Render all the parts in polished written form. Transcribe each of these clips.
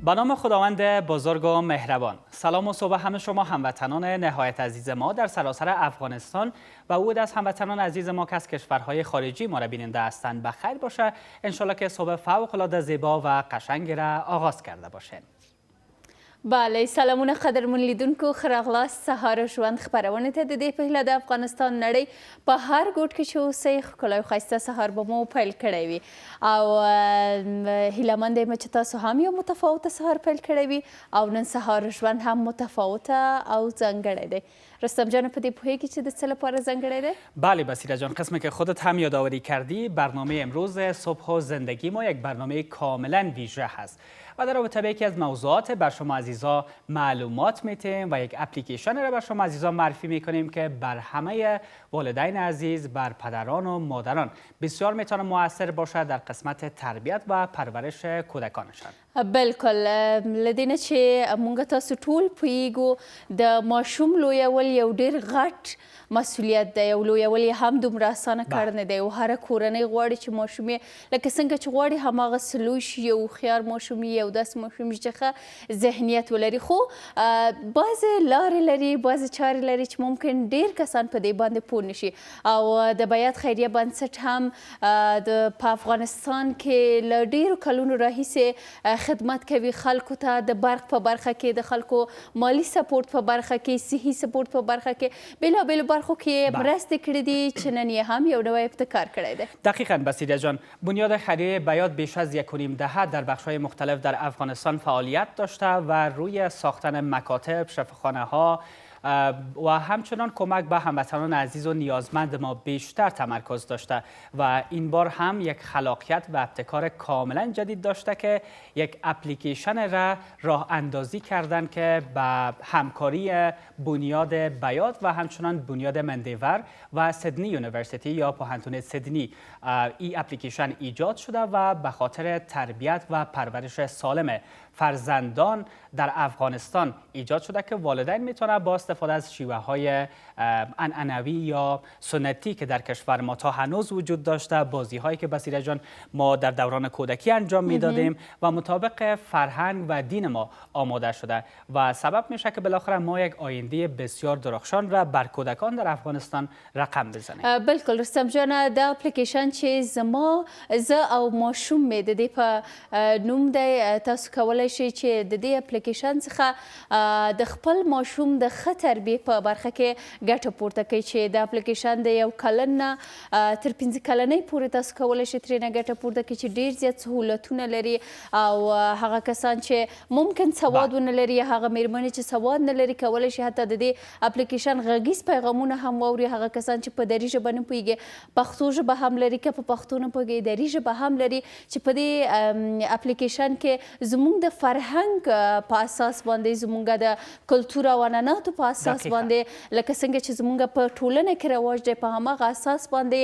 به نام خداوند بزرگ و مهربان. سلام و صبح همه شما هموطنان نهایت عزیز ما در سراسر افغانستان و او از هموطنان عزیز ما که از کشورهای خارجی ما را بیننده هستند بخیر باشه. انشالله که صبح فوق العاده زیبا و قشنگ را آغاز کرده باشین. بله، سلامونه قدرمن لیدونکو، ښه راغلاست. سهار ژوند خپرونې ته د دې پهله د افغانستان نړۍ په هر ګوټ کې چې اوسئ ښکلی او ښایسته سهار به مو پیل کړی وي او هیلهمند یم چې تاسو هم یو متفاوته سهار پیل کړی وي او نن سهار ژوند هم متفاوته او ځانګړی دی. رستم جان په دې پوهیږي چې د څه لپاره ځانګړی دی؟ بله بصیره جان، قسمی که خودت هم یادآوری کردی، برنامه امروز صبح و زندگی ما یک برنامه کاملا ویژه هست و در رابطه به یکی از موضوعات بر شما عزیزا معلومات میتیم و یک اپلیکیشن را بر شما عزیزا معرفی میکنیم که بر همه والدین عزیز، بر پدران و مادران بسیار میتونه مؤثر باشه در قسمت تربیت و پرورش کودکانشان. بالکل، لدینه چې مونږ تاسو ټول پوهیږو د ماشوم لویول یو ډیر غټ مسؤلیت دی او لویول یې هم دومره اسانه کار نه دی او هره کورنۍ غواړي چې ماشوم یې لکه څنګه چې غواړي هماغسې لوی شي، یو هوښیار ماشوم یي او داسې ماشوم چې ښه ذهنیت ولري. خو بعضې لارې لري، بعضې چارې لري چې ممکن ډیر کسان په دې باندې پوه نشي او د بیات خیریه بنسټ هم په افغانستان کې له ډیرو کلونو راهیسې خدمت کوي خلکو ته، د برق په برخه کې، د خلکو مالی سپورت په برخه کې، صحي سپورت په برخه کې، بیلابیلو برخو کې مرستې کړي دي چې نن یې هم یو نوی ابتکار کړی دی. دقیقاً بصیره جان، بنیاد خیریه بیات بیش از 1.5 دهه در بخش‌های مختلف در افغانستان فعالیت داشته و روی ساختن مکاتب، شفاخانه‌ها و همچنان کمک به هموطنان عزیز و نیازمند ما بیشتر تمرکز داشته و این بار هم یک خلاقیت و ابتکار کاملا جدید داشته که یک اپلیکیشن را راه اندازی کردن که به همکاری بنیاد بیات و همچنان بنیاد مندیور و سیدنی یونیورسیتی یا پوهنتون سیدنی این اپلیکیشن ایجاد شده و به خاطر تربیت و پرورش سالم فرزندان در افغانستان ایجاد شده که والدین میتونه با استفاده از شیوه های عنعنوی یا سنتی که در کشور ما تا هنوز وجود داشته، بازی هایی که بصیره جان ما در دوران کودکی انجام میدادیم و مطابق فرهنگ و دین ما آماده شده و سبب میشه که بالاخره ما یک آینده بسیار درخشان را بر کودکان در افغانستان رقم بزنیم. بالکل رستم جان، دا اپلیکیشن چې زه او ماشوم مې د دې په نوم دی، تاسو کولی شئ چې د دې اپلیکیشن څخه د خپل ماشوم د ښه تربیې په برخه کې ګټه پورته کوي چې د اپلیکیشن د 1 کلن نه تر 5 کلنۍ پورې تاسو کولی شئ ترېنه ګټه پورته کړئ چې ډېر زیات سهولتونه لري او هغه کسان چې ممکن سواد ونه لري یا هغه میرمنې چې سواد نه لري کولی شي حتی د دې اپلیکیشن غږیز پیغامونه هم واوري. هغه کسان چې په دري ژبه نه پوهېږي، پښتو ژبه هم لري، که په پښتو نه پوهېږي دري ژبه هم لري چې په دې اپلیکیشن کې زموږ د فرهنګ په اساس باندې، زموږ د کلتور او عنعناتو په اساس باندې، لکه څنګه چې زموږ په ټولنه کې رواج دی، په هماغه اساس باندې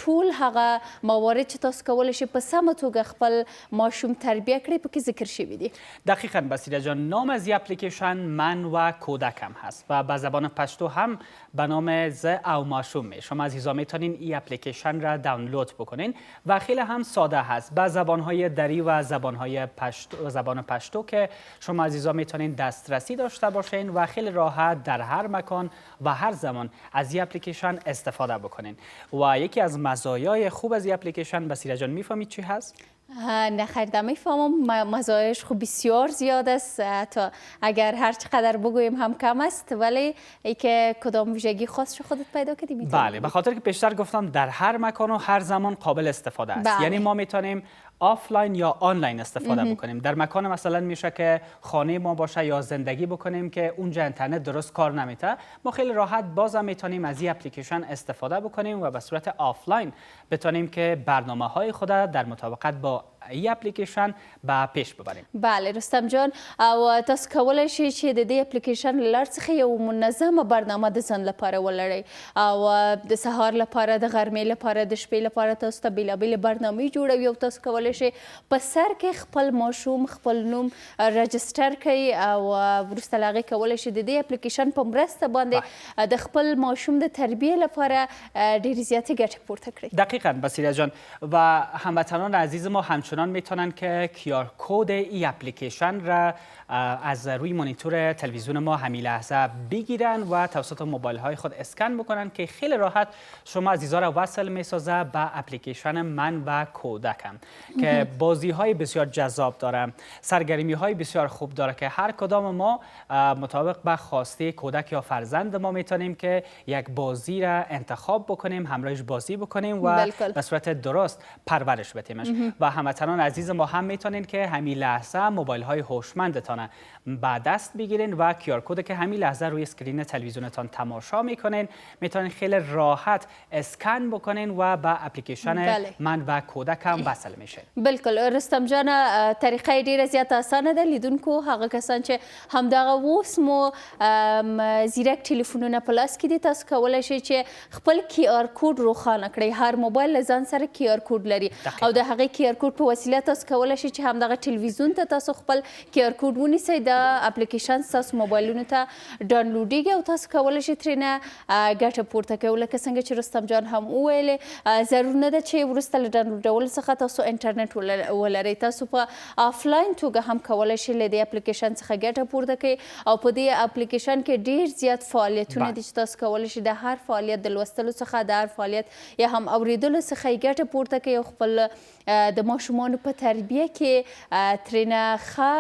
ټول هغه موارد چې تاسو کولی شئ په سمه توګه خپل ماشوم تربیه کړئ پکې ذکر شوي دي. دقیقاً بصیره جان، نام از این اپلیکیشن من و کودکم هست و به زبان پشتو هم به نام ز او ماشوم. شما عزیزا میتونین این اپلیکیشن را دانلود بکنین و خیلی هم ساده هست به زبانهای دری و زبان پشتو که شما عزیزا میتونین دسترسی داشته باشین و خیلی راحت در هر مکان و هر زمان از این اپلیکیشن استفاده بکنین. و یکی از مزایای خوب از این اپلیکیشن بصیره جان میفهمید چی هست؟ نه خیر نمیفهمم. مزایاش خب بسیار زیاد است، تا اگر هر چقدر بگوییم هم کم است، ولی ای که کدام ویژگی خاصش خودت پیدا کردی میتونی. بله، به خاطر که پیشتر گفتم در هر مکان و هر زمان قابل استفاده است. یعنی ما میتونیم آفلاین یا آنلاین استفاده بکنیم. در مکان مثلا میشه که خانه ما باشه یا زندگی بکنیم که اونجا اینترنت درست کار نمیته، ما خیلی راحت بازم میتونیم از این اپلیکیشن استفاده بکنیم و به صورت آفلاین بتونیم که برنامه‌های خود در مطابقت با این اپلیکیشن به پیش ببریم. بله رستم جان، او تاسو کولی شئ چې د دې اپلیکیشن له لارې څخه یو منظمه برنامه د ځان لپاره ولرئ او د سهار لپاره، د غرمې لپاره، د شپې لپاره تاسو ته بیلابیلې برنامې جوړوي او تاسو کولی شئ په سر کې خپل ماشوم خپل نوم رجسټر کړئ او وروسته له هغې کولی شئ د دې اپلیکیشن په مرسته باندې د خپل ماشوم د تربیې لپاره ډېرې زیاتې ګټې پورته کړئ. دقیقاً بصیره جان، و هموطنان عزیز ما همچنان همچنان میتونن که QR کد ای اپلیکیشن را از روی مانیتور تلویزیون ما همین لحظه بگیرن و توسط موبایل های خود اسکن بکنن که خیلی راحت شما عزیزا را وصل میسازه به اپلیکیشن من و کودکم که بازی های بسیار جذاب داره، سرگرمی های بسیار خوب داره که هر کدام ما مطابق به خواسته کودک یا فرزند ما میتونیم که یک بازی را انتخاب بکنیم، همراهش بازی بکنیم و به صورت درست پرورش بدیمش. و هموطنان عزیز ما هم میتونین که همین لحظه موبایل های هوشمندتان به دست بگیرین و QR کد که همین لحظه روی اسکرین تلویزیونتان تماشا میکنین میتونین خیلی راحت اسکن بکنین و به اپلیکیشن من و کودکم وصل میشین. بالکل رستم جان، طریقه ډیره زیات اسانه ده. لیدونکو هغه کسان چې همدغه اوس مو زیرک ټلیفونونه په لاس کې دي، تاسو کولی شئ چې خپل QR کوډ روښانه کړئ. هر موبایل له ځان سره QR کوډ لري او د هغې QR کوډ په وسیله تاسو کولی شئ چې همدغه ټلویزیون ته تاسو خپل QR کوډ ونیسئ. دا اپلیکیشن ستاسو موبایلونو ته ډاونلوډیږي او تاسو کولی شئ ترېنه ګټه پورته کوئ. لکه څنګه چې رستم جان هم وویلې، ضرور نه ده چې وروسته له ډاونلوډولو څخه تاسو انټرنیټ ولرئ. تاسو په آفلاین توګه هم کولی شئ له دې اپلیکیشن څخه ګټه پورته کړئ او په دې اپلیکیشن کې ډېر زیات فعالیتونه دي چې تاسو کولی شئ د هر فعالیت د لوستلو څخه، د هر فعالیت یا هم اوریدلو څخه یې ګټه پورته کړئ او خپل د ماشومانو په تربیه کې ترېنه ښه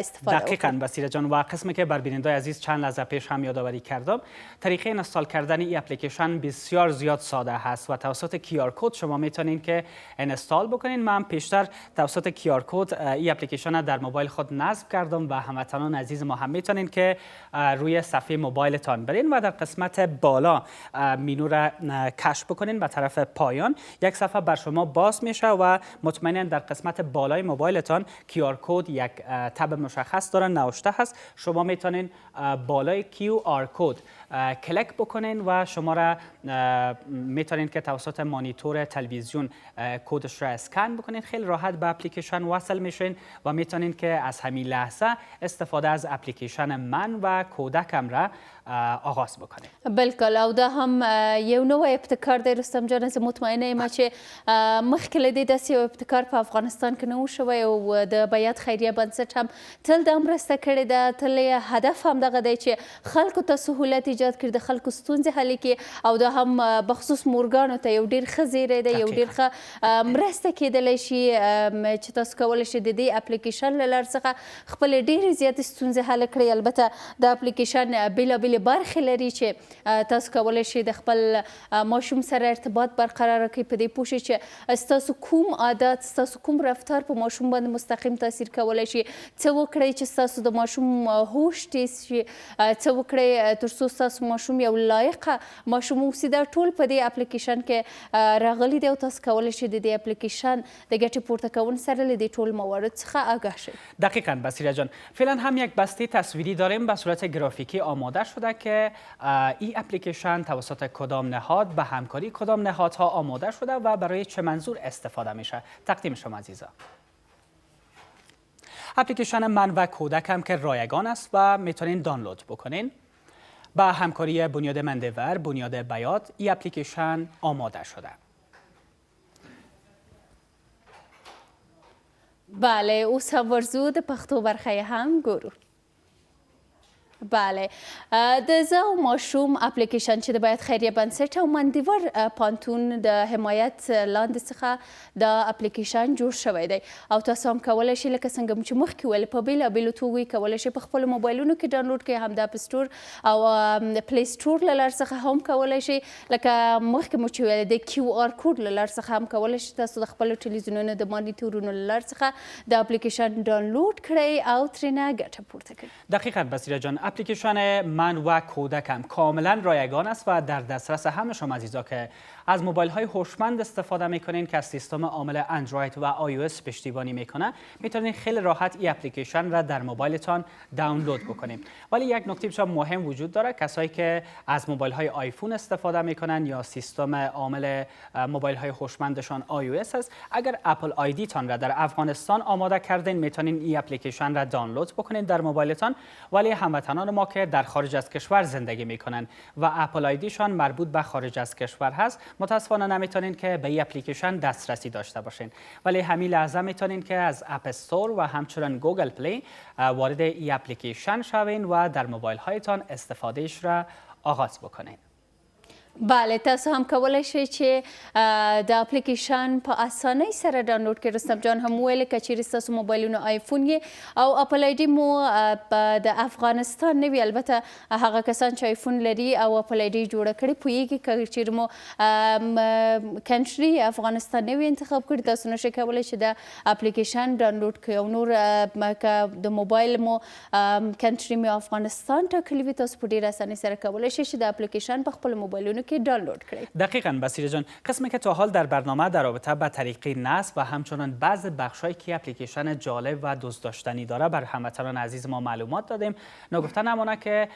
استفاده وکړئ. دقیقاً بصیره جان، و قسمی که بر بینندگان عزیز چند لحظه پیش هم یادآوری کردم، طریقه اینستال کردن این اپلیکیشن بسیار زیاد ساده هست و توسط QR کد شما میتونین که اینستال بکنین. من پیشتر توسط QR کد این اپلیکیشن در موبایل خود نصب کردم و هموطنان عزیز ما هم میتونین که روی صفحه موبایلتان برین و در قسمت بالا مینو را کشف بکنین به طرف پایان یک صفحه بر شما باز میشه و مطمئنا در قسمت بالای موبایلتان QR کد یک تب مشخص داره نوشته هست. شما میتونین بالای QR کد کلیک بکنین و شما را میتونین که توسط مانیتور تلویزیون کدش را اسکن بکنین. خیلی راحت به اپلیکیشن وصل میشین و میتونین که از همین لحظه استفاده از اپلیکیشن من و کودکم را آغاز بکنین. بالکل، او دا هم یو نوی ابتکار دی رستم جان. زه مطمئنه یم چې مخکې له دې داسې یو ابتکار په افغانستان کې نه و شوی او د بیات خیریه بنسټ هم تل دا مرسته کړې ده. تل یې هدف همدغه دی چې خلکو ته سهولت ایجاد کړي، د خلکو ستونزې حل کړي او دا هم بخصوص مورګانو ته یو ډېر ښه زیری دی، یو ډېر ښه مرسته کیدلی شي چې تاسو کولی شئ د دې اپلیکیشن له لارې څخه خپلې ډېرې زیاتې ستونزې حل کړئ. البته دا اپلیکیشن بېلابېلې برخې لري چې تاسو کولی شئ د خپل ماشوم سره ارتباط برقرار کړئ، په دې پوه شئ چې ستاسو کوم عادت، ستاسو کوم رفتار په ماشوم باندې مستقیم تاثیر کولی شي، څه وکړئ چې ستاسو د ماشوم هوش تیز شي، څه وکړئ تر څو ستاسو ماشوم یو لایقه ماشوم اوسي. دا ټول په دې اپلیکیشن کې راغلي دی او تاسو کولی شئ د دې اپلیکیشن د ګټې پورته کونې سره له دې ټول موارد څخه آگاه شئ. دقیقاً بصیره جان، فعلا هم یک بسته تصویری داریم به صورت گرافیکی آماده شده که این اپلیکیشن توسط کدام نهاد به همکاری کدام نهادها آماده شده و برای چه منظور استفاده میشه. تقدیم شما عزیزا. اپلیکیشن من و کودکم که رایگان است و میتونین دانلود بکنین. با همکاری بنیاد مندور، بنیاد بیات، این اپلیکیشن آماده شده. بله، اوس هم ورزو د پښتو برخه هم ګورو. بله، د زه او ماشوم اپلیکیشن چې د بیات خیریه بنسټ او مندور پانتون د حمایت لاندې څخه دا اپلیکیشن جوړ شوی دی او تاسو هم کولی شئ لکه څنګه مو چې مخکې ویل په بېلابېلو توګو یې کولی شئ په خپلو موبایلونو کې ډاونلوډ کړئ، هم د اپ سټور او پلی سټور له لارې څخه هم کولی شئ. لکه مخکې مو چې ویل د QR کوډ له لارې څخه هم کولی شئ تاسو د خپلو ټلویزیونونو د مانیټورونو له لارې څخه د اپلیکیشن ډاونلوډ کړئ او ترېنه ګټه پورته کړئ. دقیقاً بصیره جان، اپلیکیشن من و کودکم کاملا رایگان است و در دسترس همه شما عزیزا که از موبایل های هوشمند استفاده میکنین که از سیستم عامل اندروید و iOS پشتیبانی میکنه. میتونین خیلی راحت این اپلیکیشن را در موبایلتان دانلود بکنین. ولی یک نکته بسیار مهم وجود داره، کسایی که از موبایل های آیفون استفاده میکنن یا سیستم عامل موبایل های هوشمندشان iOS است، اگر اپل آیدی تان را در افغانستان آماده کردین میتونین این اپلیکیشن را دانلود بکنین در موبایلتان. ولی هموطنان ما که در خارج از کشور زندگی میکنن و اپل آیدیشان مربوط به خارج از کشور هست، متاسفانه نمیتونین که به این اپلیکیشن دسترسی داشته باشین، ولی همین لحظه میتونین که از اپ استور و همچنین گوگل پلی وارد این اپلیکیشن شوین و در موبایل هایتان استفادهش را آغاز بکنین. بله، تاسو هم کولی شئ چې د اپلیکیشن په اسانۍ سره ډاونلوډ کړئ. رستم جان هم وویل که چیرې ستاسو موبایلونه آیفون یې او اپل آی ډي مو د افغانستان نه وي، البته هغه کسان چې آیفون لري او اپل آی ډي جوړه کړې پوهیږي که چیرې مو کنټري افغانستان نه وي انتخاب کړي، تاسو نشئ کولی چې د اپلیکیشن ډاونلوډ کړئ. او نور که د موبایل مو کنټري مو افغانستان ټاکلی وي، تاسو په ډېره اسانۍ سره کولی شئ چې د اپلیکیشن په خپل موبایلونو که دانلود کنید. دقیقاً بصیره جان، قسمی که تا حال در برنامه در رابطه با طریقه نصب و همچنان بعض بخشایی که اپلیکیشن جالب و دوست داشتنی داره بر هموطنان عزیز ما معلومات دادیم. نگفته نمونه که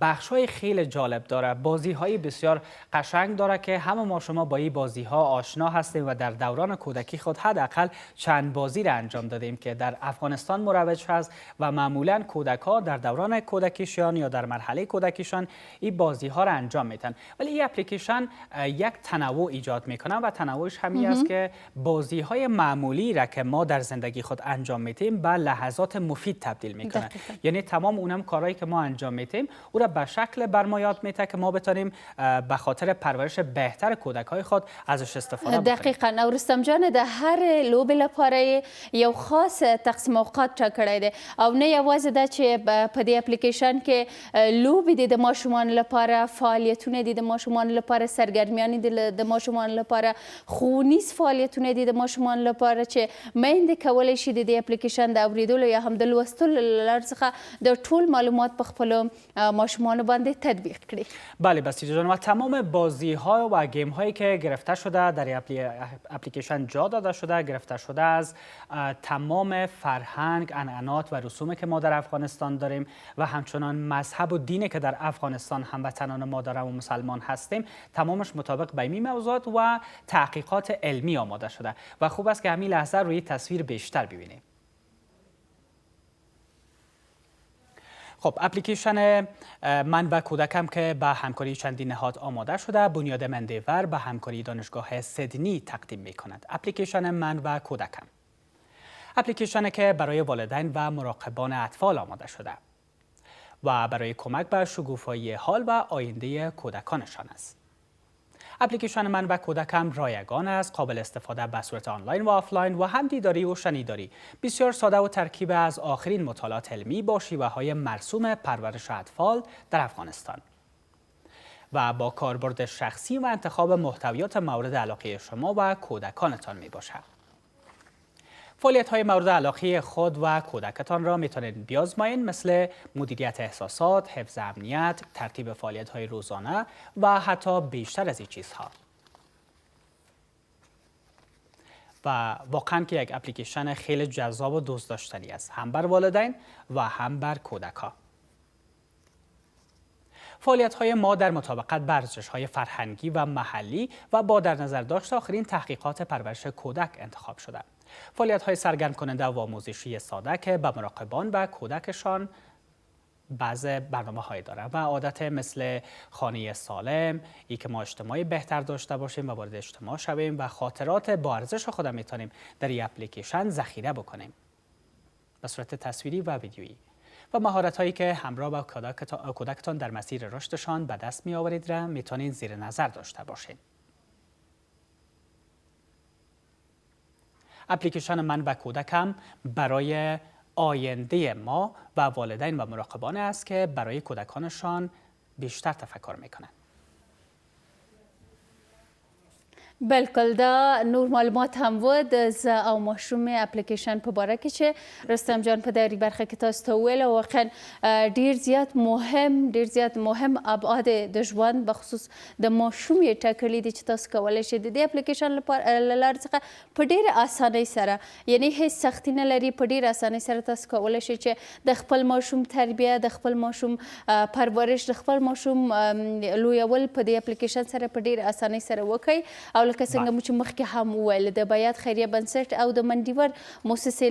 بخشای خیلی جالب داره، بازی‌های بسیار قشنگ داره که همه ما شما با این بازی‌ها آشنا هستیم و در دوران کودکی خود حداقل چند بازی را انجام دادیم که در افغانستان مروج هست و معمولاً کودک‌ها در دوران کودکیشان یا در مرحله کودکیشان این بازی‌ها را انجام میدن. ولی این اپلیکیشن یک تنوع ایجاد میکنه و تنوعش همین است که بازی های معمولی را که ما در زندگی خود انجام میتیم به لحظات مفید تبدیل میکنه. یعنی تمام اونم کارهایی که ما انجام میتیم او را به شکل بر ما یاد میده که ما بتونیم به خاطر پرورش بهتر کودک های خود ازش استفاده بکنیم. دقیقاً. او رستم جان، د هر لوبې لپاره یو خاص تقسیم اوقات ټاکلی دی او نه یوازې دا چې په دې اپلیکیشن کې لوبې دي د ماشومانو لپاره، فعالیتونه دي د ماشومان لپاره، سرګرمیانې دي د ماشومان لپاره، ښوونیز فعالیتونه دي د ماشومان لپاره چې میندې کولی شي د دې اپلیکیشن د اورېدلو یا هم د لوستلو له لارې څخه د ټول معلومات په خپلو ماشومانو باندې تطبیق کړي. بله بصیره جان، و تمام بازی ها و گیم هایی که گرفته شده در اپلیکیشن جا داده شده گرفته شده از تمام فرهنگ، عنعنات و رسومی که ما در افغانستان داریم و همچنان مذهب و دینی که در افغانستان هموطنان ما داریم و مسلمان هستیم، تمامش مطابق به این موضوعات و تحقیقات علمی آماده شده و خوب است که همین لحظه روی تصویر بیشتر ببینیم. خب اپلیکیشن من و کودکم که با همکاری چندین نهاد آماده شده، بنیاد مندیور به همکاری دانشگاه سیدنی تقدیم می کند. اپلیکیشن من و کودکم، اپلیکیشنی که برای والدین و مراقبان اطفال آماده شده و برای کمک به شکوفایی حال و آینده کودکانشان است. اپلیکیشن من و کودکم رایگان است، قابل استفاده به صورت آنلاین و آفلاین و هم دیداری و شنیداری. بسیار ساده و ترکیب از آخرین مطالعات علمی با شیوه‌های مرسوم پرورش اطفال در افغانستان و با کاربرد شخصی و انتخاب محتویات مورد علاقه شما و کودکانتان می باشد. فعالیت‌های مورد علاقه خود و کودکتان را میتونید بیازمایید، مثل مدیریت احساسات، حفظ امنیت، ترتیب فعالیت‌های روزانه و حتی بیشتر از این چیزها. و واقعاً که یک اپلیکیشن خیلی جذاب و دوست داشتنی است، هم بر والدین و هم بر کودک‌ها. فعالیت‌های ما در مطابقت با ارزش‌های فرهنگی و محلی و با در نظر داشت آخرین تحقیقات پرورش کودک انتخاب شده. فعالیت‌های سرگرم کننده و آموزشی ساده که به مراقبان و کودکشان بعض برنامه‌های داره و عادت مثل خانه سالم، ای که ما اجتماعی بهتر داشته باشیم و وارد اجتماع شویم و خاطرات با ارزش خود میتونیم در این اپلیکیشن ذخیره بکنیم به صورت تصویری و ویدیویی و مهارت‌هایی که همراه با کودکتان در مسیر رشدشان به دست می‌آورید را میتونید زیر نظر داشته باشید. اپلیکیشن من و کودکم برای آینده ما و والدین و مراقبان است که برای کودکانشان بیشتر تفکر میکنند. بلکل، دا نور معلومات هم و د زه او ماشوم اپلیکیشن په باره کې چې رستم جان په دغه برخه کې تاسو ته وویل، واقعا ډیر زیات مهم ابعاد د ژوند بخصوص د ماشوم یې ټاکلي دي چې تاسو کولی شئ د دې اپلیکیشن له لارې څخه په ډیره اسانۍ سره، یعنی هیڅ سختي نه لري، په ډیره اسانۍ سره تاسو کولی شئ چې د خپل ماشوم تربیه، د خپل ماشوم پرورش، د خپل ماشوم لویول په دې اپلیکیشن سره په ډیره اسانۍ سره وکړئ او لکه څنګه چې مخکې هم وویل د بیات خیریه بنسټ او د منډیور مؤسسې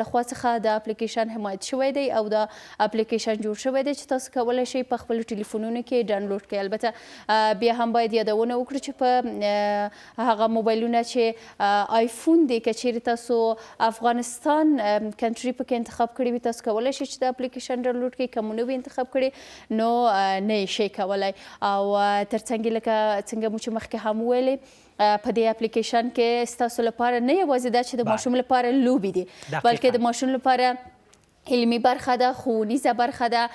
لخوا څخه د اپلیکیشن حمایت شوی دی او د اپلیکیشن جوړ شوی دی چې تاسو کولی شئ په خپلو ټلیفونونو کې ډاونلوډ کړئ. البته بیا هم باید یادونه وکړو چې په هغه موبایلونه چې آیفون دی که چیرې تاسو افغانستان کنټري پکې انتخاب کړی وي تاسو کولی شئ چې د اپلیکیشن ډاونلوډ کړئ. که مو نه وي انتخاب کړی نو نه یې شئ کولی. او ترڅنګ لکه څنګه مو چې مخکې هم وویلې په دې اپلیکیشن کې ستاسو لپاره نه یوازې دا چې د ماشوم لپاره لوبې دي بلکې د ماشوم لپاره علمي برخه ده، ښوونیزه برخه ده،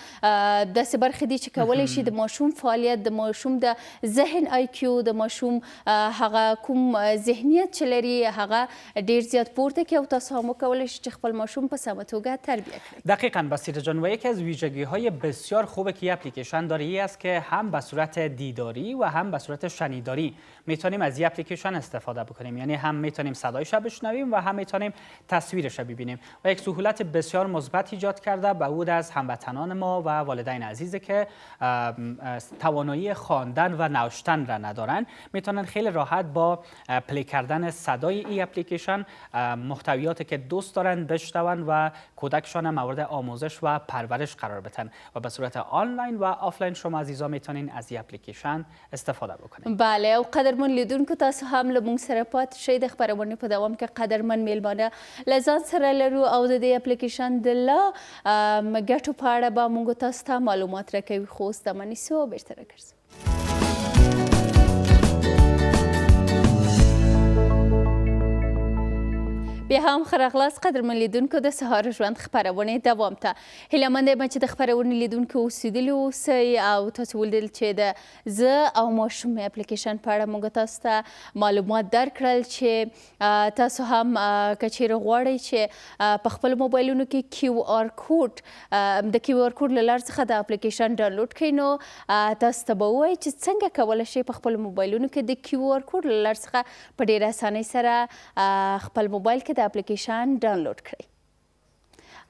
داسې برخې دي چې کولی شي د ماشوم فعالیت، د ماشوم د ذهن IQ، د ماشوم هغه کوم ذهنیت چې لري هغه ډیر زیات پورته کړي او تاسو هم وکولی شئ چې خپل ماشوم په سمه توګه تربیه کړئ. دقیقاً بصیره جان، و یکی از ویژگی‌های بسیار خوبی که اپلیکیشن داره این است که هم به صورت دیداری و هم به صورت شنیداری میتونیم از این اپلیکیشن استفاده بکنیم. یعنی هم میتونیم صدایش رو بشنویم و هم میتونیم تصویرش رو ببینیم و یک سهولت بسیار مثبت ایجاد کرده به عود از هموطنان ما و والدین عزیزی که توانایی خواندن و نوشتن را ندارن، میتونن خیلی راحت با پلی کردن صدای این اپلیکیشن محتویاتی که دوست دارن بشنون و کودکشان مورد آموزش و پرورش قرار بدن و به صورت آنلاین و آفلاین شما عزیزان میتونین از این اپلیکیشن استفاده بکنین. بله، او قدرمن لیدونکو تاسو هم له موږ سره پاتې شئ. د خپرونې په دوام کې قدرمن میلمانه له ځان سره لرو او د دې اپلیکیشن د ګټو په اړه به موږ تاسو ته معلومات راکوي. خو اوس دمه نیسو او بیرته راګرځو. بیا هم ښه راغلاست قدرمن لیدونکو د سهار ژوند خپرونې دوام ته. هیله مند یم چې د خپرونې لیدونکو اوسېدلي اوسئ او تاسو ولیدل چې د زه او ماشوم اپلیکیشن په اړه موږ تاسو ته معلومات درکړل چې تاسو هم که چیرې غواړئ چې په خپلو موبایلونو کې QR کوډ د QR کوډ له لارې څخه د اپلیکیشن ډاونلوډ کړئ نو تاسو ته به ووایي چې څنګه کولی شئ په خپلو موبایلونو کې د QR کوډ له لارې څخه په ډېره اسانۍ سره خپل موبایل کې د اپلیکیشن ډاونلوډ کړئ.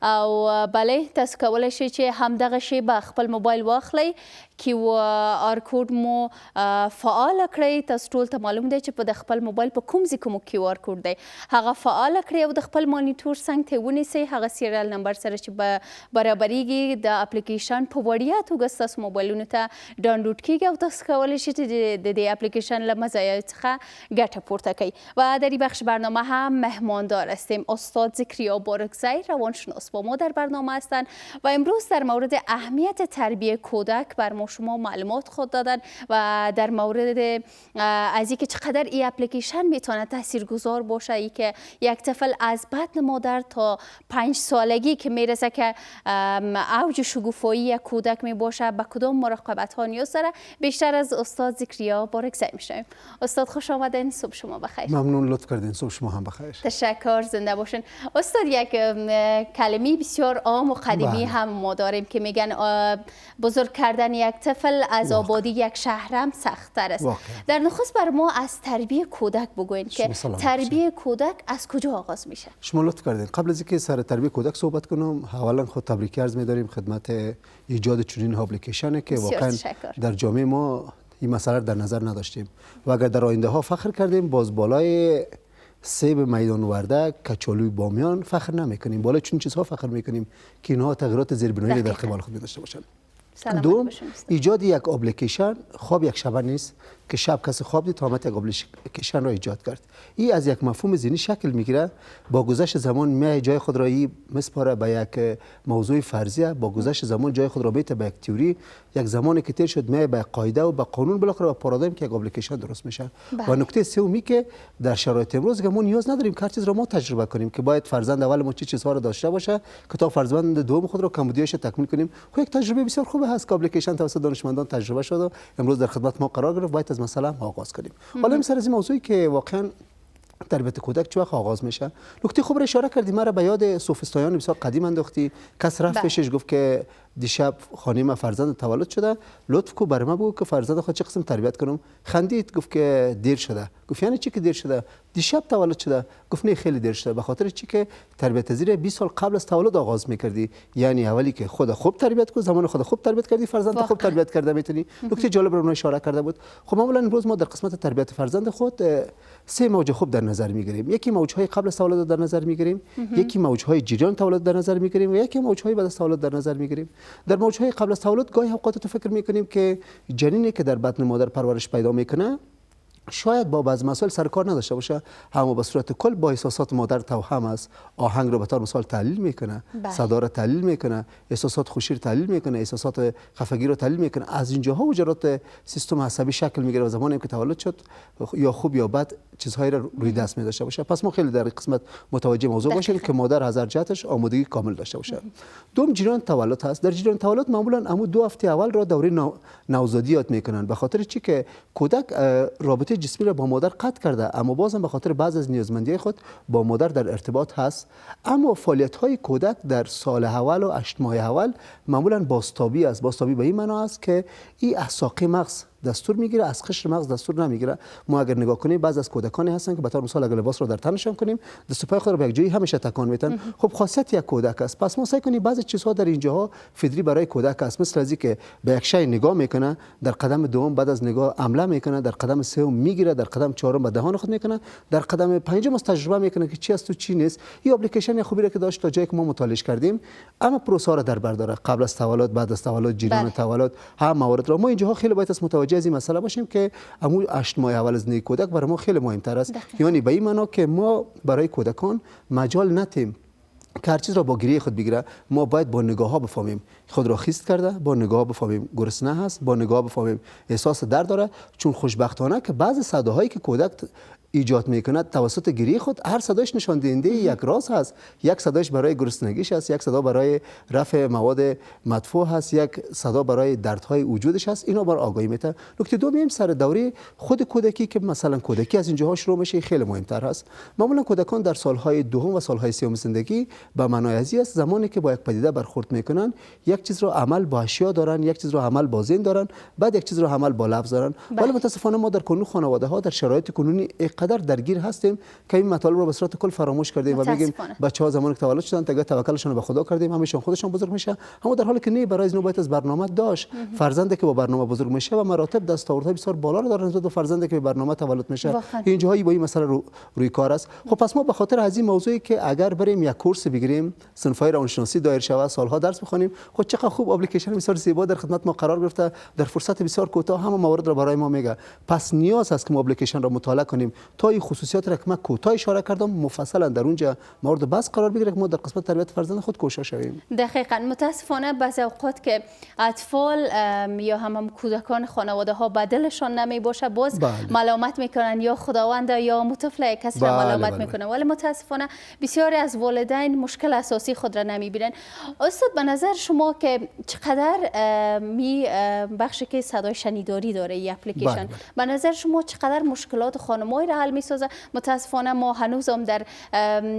او بله تاسو کولی شئ چې همدغه شی به خپل موبایل واخلئ، QR کوډ مو فعال کړئ. تاسو ټول ته معلوم دی چې په د خپل موبایل په کوم ځای کې مو QR کوډ دی هغه فعال کړئ او د خپل مانیټور څنګ ته ونیسئ هغه سیریال نمبر سره چې برابریږي د اپلیکیشن په وړیا توګه ستاسو موبایلونو ته ډاونلوډ کیږي او تاسو کولی شئ چې د دې اپلیکیشن له مزایاو څخه ګټه پورته کړئ. و در این بخش برنامه هم مهماندار هستیم. استاد ذکریا بارکزی روانشناس با ما در برنامه هستند و امروز در مورد اهمیت تربیه کودک بر ما شما معلومات خود دادن و در مورد از اینکه چقدر این اپلیکیشن میتونه تاثیرگذار باشه. ای که یک طفل از بطن مادر تا 5 سالگی که میرسه که اوج شکوفایی یک کودک میباشه به کدام مراقبت ها نیاز داره. بیشتر از استاد ذکریا بارکزی میشنویم. استاد خوش آمدین، صبح شما بخیر. ممنون، لطف کردین. صبح شما هم بخیر. تشکر، زنده باشین. استاد یک کلمه بسیار عام و قدیمی هم ما داریم که میگن بزرگ کردن یک طفل از آبادی یک شهر هم سخت‌تر است. در نخست بر ما از تربیه کودک بگوین که تربیه کودک از کجا آغاز میشه؟ شما لطف کردین. قبل از اینکه سر تربیه کودک صحبت کنم اولا خود تبریک عرض می‌داریم خدمت ایجاد چنین اپلیکیشنی که واقعا در جامعه ما این مسئله در نظر نداشتیم و اگر در آینده ها فخر کردیم باز بالای سیب میدان ورده، کچالوی بامیان فخر نمیکنیم. بالای چون چیزها فخر میکنیم که اینها تغییرات زیربنایی در قبال خود داشته باشند. دوم، ایجاد یک اپلیکیشن خواب یک شبه نیست که شب کسی خواب دید تا یک اپلیکیشن را ایجاد کرد. این از یک مفهوم ذهنی شکل میگیره. با گذشت زمان می جای خود را میسپاره به یک موضوع فرضیه. با گذشت زمان جای خود را میته به یک تئوری. یک زمانی که تیر شد می به قاعده و به قانون بالاخره به پارادایم که یک اپلیکیشن درست میشه. و نکته سومی که در شرایط امروز که ما نیاز نداریم که هر چیز را ما تجربه کنیم که باید فرزند اول ما چه چیزها را داشته باشه که تا فرزند دوم خود را کمبودیاش تکمیل کنیم. خب یک تجربه بسیار خوبه هست که اپلیکیشن توسط دانشمندان تجربه شده امروز در خدمت ما قرار گرفت. باید از مسئله آغاز کنیم. حالا این سر از این موضوعی که واقعا تربیت کودک چه وقت آغاز میشه. نکته خوب را اشاره کردی، مرا به یاد سوفسطایان بسیار قدیم انداختی. کس رفت پیشش گفت که دیشب خانم فرزند تولد شده، لطف کو برای ما بگو که فرزند خود چه قسم تربیت کنم. خندید گفت که دیر شده. گفت یعنی چی که دیر شده؟ دیشب تولد شده. گفت نه خیلی دیر شده، به خاطر چی که تربیت زیر 20 سال قبل از تولد آغاز میکردی. یعنی اولی که خود خوب تربیت کو، زمان خود خوب تربیت کردی، فرزند خوب تربیت کرده میتونی. نکته جالب رو اشاره کرده بود. خب معمولا امروز ما در قسمت تربیت فرزند خود سه موج خوب در نظر میگیریم. یکی موجهای قبل از تولد در نظر میگیریم، یکی موجهای جریان تولد در نظر میگیریم و یکی موجهای بعد از تولد در نظر میگیریم. در موجهای قبل از تولد گاهی اوقات تو فکر میکنیم که جنینی که در بطن مادر پرورش پیدا میکنه شاید با بعض مسائل سر کار نداشته باشه، اما به صورت کل با احساسات مادر توهم است. آهنگ رو به طور مثال تحلیل میکنه، صدا رو تحلیل میکنه، احساسات خوشی رو تحلیل میکنه، احساسات خفگی رو تحلیل میکنه. از اینجاها وجرات سیستم عصبی شکل میگیره و زمانی که تولد شد یا خوب یا بد چیزهایی رو روی دست می داشته باشه. پس ما خیلی در قسمت متوجه موضوع باشیم که مادر از هر جهتش آمادگی کامل داشته باشه. دوم جریان تولد هست. در جریان تولد معمولا امو 2 هفته اول را دوره نوزادی یاد میکنن، به خاطر چی که کودک رابطه جسمی را با مادر قطع کرده، اما بازم به خاطر بعض از نیازمندی خود با مادر در ارتباط هست. اما فعالیت های کودک در سال اول و 8 ماه اول معمولا بازتابی است. بازتابی به این معنا است که این از ساقه مغز دستور میگیره، از قشر مغز دستور نمیگیره. ما اگر نگاه کنیم بعض از کودکانی هستن که به طور مثال اگر لباس رو در تنشان کنیم دست و پای خود رو به یک جایی همیشه تکان میتن. خب خاصیت یک کودک است. پس ما سعی کنیم بعضی چیزها در اینجاها فطری برای کودک است، مثل از اینکه به یک شی نگاه میکنه، در قدم دوم بعد از نگاه عمله میکنه، در قدم سوم میگیره، در قدم چهارم به دهان خود میکنه، در قدم پنجم از تجربه میکنه که چی است تو چی نیست. این اپلیکیشن خوبی که داشت تا جایی که ما مطالعه کردیم، اما پروسه را در بر داره، قبل از تولد، بعد از تولد، جریان تولد، هم موارد را ما اینجاها خیلی باید متوجه از این مسئله باشیم که امو 8 ماه اول از زندگی کودک برای ما خیلی مهمتر است. یعنی به این معنا که ما برای کودکان مجال ندیم که هر چیز را با گریه خود بگیره. ما باید با نگاه ها بفهمیم خود را خیست کرده، با نگاه ها بفهمیم گرسنه هست، با نگاه ها بفهمیم احساس درد داره. چون خوشبختانه که بعضی صداهایی که کودک ایجاد میکنه توسط گریه خود، هر صداش نشان دهنده یک راز هست. یک صداش برای گرسنگیش است، یک صدا برای رفع مواد مدفوع هست، یک صدا برای دردهای وجودش هست. اینا بر آگاهی میده. نکته دوم سر دوره خود کودکی که مثلا کودکی از اینجاها شروع میشه خیلی مهمتر هست. معمولا کودکان در سالهای دوم و سالهای سوم زندگی به معنای ازی است زمانی که با یک پدیده برخورد میکنن، یک چیز رو عمل با اشیا دارن، یک چیز رو عمل با ذهن دارن، بعد یک چیز رو عمل با لفظ دارن. ولی متاسفانه ما در کنون خانواده ها در شرایط کنونی قدر درگیر هستیم که این مطالب رو به صورت کل فراموش کردیم و میگیم بچه‌ها زمانی که تولد شدن دیگه توکلشون به خدا کردیم، همیشون خودشون بزرگ میشه. اما در حالی که نه، برای اینو باید از برنامه داشت. فرزندی که با برنامه بزرگ میشه و مراتب دستاوردهای بسیار بالا رو داره نسبت به فرزندی که به برنامه تولد میشه. اینجاهایی با این مسئله روی کار است. خب پس ما به خاطر از این موضوعی که اگر بریم یک کورس بگیریم، صنفای روانشناسی دایر شود، سالها درس بخونیم، خب چقدر خوب اپلیکیشن بسیار زیبا در خدمت ما قرار گرفته، در فرصت بسیار کوتاه همه موارد رو برای ما میگه. پس نیاز است که ما اپلیکیشن رو مطالعه کنیم تا این خصوصیات را که من کوتاه اشاره کردم مفصلا در اونجا مورد بحث قرار بگیره که ما در قسمت تربیت فرزند خود کوشش شویم. دقیقاً. متاسفانه بعضی اوقات که اطفال یا هم کودکان خانواده ها بدلشان نمی باشه، باز ملامت میکنن یا خداوند یا مطفل کسی را ملامت میکنن. ولی متاسفانه بسیاری از والدین مشکل اساسی خود را نمیبینن. استاد به نظر شما که چقدر می بخشی که صدای شنیداری داره این اپلیکیشن، به نظر شما چقدر مشکلات خانم‌های را حل میسازه؟ متاسفانه ما هنوز هم در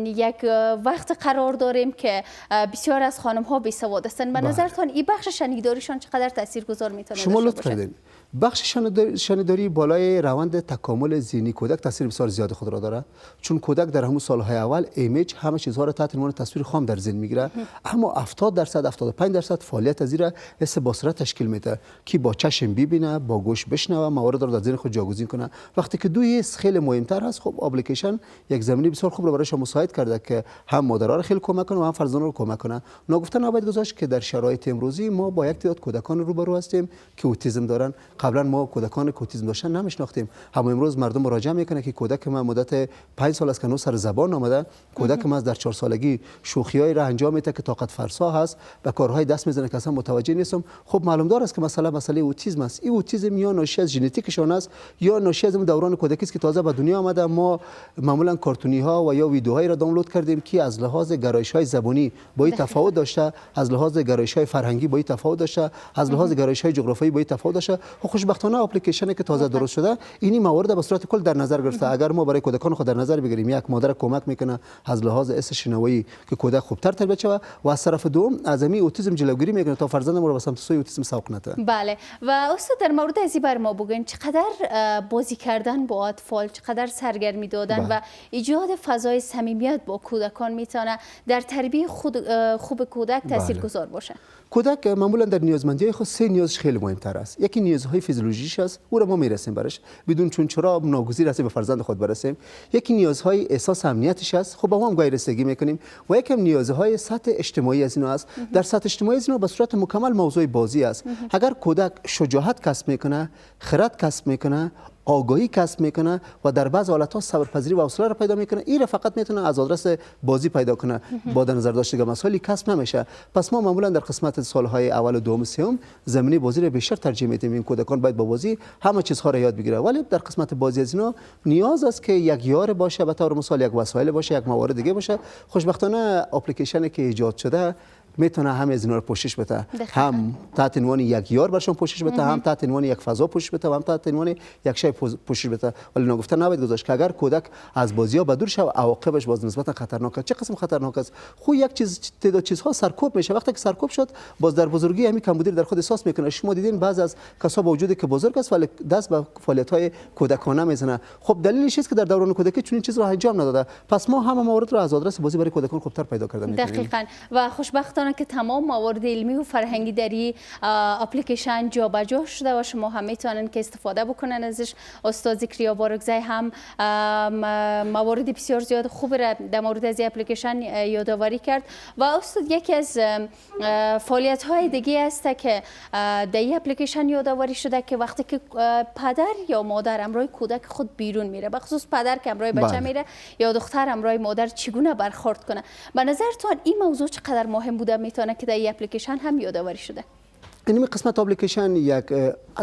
یک وقت قرار داریم که بسیار از خانم ها بی سواد هستند. به نظرتان این بخش شنیداریشان چقدر تاثیرگذار میتونه شما لطف کردین؟ بخش شنیداری بالای روند تکامل ذهنی کودک تاثیر بسیار زیاد خود را داره، چون کودک در همون سالهای اول ایمیج همه چیزها را تحت عنوان تصویر خام در ذهن میگیره. اما 70% 75% فعالیت از این حس بصیرت تشکیل میده که با چشم ببینه، با گوش بشنوه، موارد را در ذهن خود جاگزین کنه. وقتی که دوی حس خیلی مهمتر هست، خب اپلیکیشن یک زمینه بسیار خوب را برایش مساعد کرده که هم مادرها را خیلی کمک کنه و هم فرزندان را کمک کنه. ناگفته نباید گذاشت که در شرایط امروزی ما با یک تعداد کودکان روبرو هستیم که اوتیسم دارن. قبلا ما کودکان که اوتیسم داشتن نمیشناختیم، اما امروز مردم مراجعه میکنه که کودک ما مدت 5 سال است که هنوز سر زبان آمده، کودک ما در 4 سالگی شوخیایی را انجام میده که طاقت فرسا هست و کارهای دست میزنه که اصلا متوجه نیستم. خب معلوم دار است که مسئله اوتیسم است. این اوتیسم یا ناشی از ژنتیکشون است یا ناشی از دوران کودکی است که تازه به دنیا آمده. ما معمولا کارتونی ها و یا ویدیوهایی را دانلود کردیم که از لحاظ گرایش های زبانی با این تفاوت داشته، از لحاظ گرایش های فرهنگی با این تفاوت داشته، از لحاظ گرایش های جغرافیایی با این تفاوت داشته. خوشبختانه اپلیکیشنی که تازه درست شده این موارد به صورت کل در نظر گرفته. اگر ما برای کودکان خود در نظر بگیریم، یک مادر کمک میکنه از لحاظ حس شنوایی که کودک خوبتر تربیت شود و از طرف دوم از این اوتیسم جلوگیری میکنه تا فرزند ما رو به سمت سوی اوتیسم سوق نده. بله. و استاد در مورد از این بر ما بگین چقدر بازی کردن با اطفال، چقدر سرگرمی دادن و ایجاد فضای صمیمیت با کودکان میتونه در تربیت خوب کودک تاثیرگذار باشه؟ کودک معمولا در نیازمندی خود سه نیازش خیلی مهمتر است. یکی نیازهای فیزیولوژیش است، او را ما میرسیم برش بدون چون چرا ناگزیر است به فرزند خود برسیم. یکی نیازهای احساس امنیتش است، خب با ما هم گاهی رسیدگی میکنیم. و یکم نیازهای سطح اجتماعی از اینا است. در سطح اجتماعی از اینا به صورت مکمل موضوع بازی است. اگر کودک شجاعت کسب میکنه، خرد کسب میکنه، آگاهی کسب میکنه و در بعض حالت‌ها صبرپذیری و حوصله را پیدا میکنه، این را فقط میتونه از آدرس بازی پیدا کنه. با در نظر داشتن مسائلی کسب نمیشه. پس ما معمولا در قسمت سالهای اول و دوم سوم زمینه بازی را بیشتر ترجیح میدیم. این کودکان باید با بازی همه چیزها را یاد بگیره، ولی در قسمت بازی از اینا نیاز است که یک یار باشه، به طور مثال یک وسایل باشه، یک موارد دیگه باشه. خوشبختانه اپلیکیشنی که ایجاد شده میتونه همه از اینا رو پوشش بده، هم تحت عنوان یک یار برشون پوشش بده، هم تحت عنوان یک فضا پوشش بده و هم تحت عنوان یک شی پوشش بده. ولی نگفته نباید گذاشت که اگر کودک از بازی‌ها بدور شه عواقبش باز نسبتا خطرناکه. چه قسم خطرناک است؟ خو یک چیز تعداد چیزها سرکوب میشه. وقتی که سرکوب شد باز در بزرگی همین کمبودی در خود احساس میکنه. شما دیدین بعض از کسا با وجودی که بزرگ است ولی دست به فعالیت‌های کودکانه میزنه. خب دلیلش است که در دوران کودکی چنین چیز را انجام نداده. پس ما همه موارد را از آدرس بازی برای کودکان خوبتر پیدا کرده می‌کنیم. دقیقاً. و خوشبختانه که تمام موارد علمی و فرهنگی در این اپلیکیشن جابجا شده و شما هم میتونن که استفاده بکنن ازش. استاد ذکریا بارگزی هم موارد بسیار زیاد خوب را در مورد از این اپلیکیشن یادآوری کرد. و استاد یکی از فعالیت های دیگه است که در این اپلیکیشن یادآوری شده که وقتی که پدر یا مادر همراه کودک خود بیرون میره، به خصوص پدر که همراه بچه میره یا دختر همراه مادر، چگونه برخورد کنه؟ به نظرتون این موضوع چقدر مهم بوده میتونه که در این اپلیکیشن هم یادآوری شده؟ این قسمت اپلیکیشن یک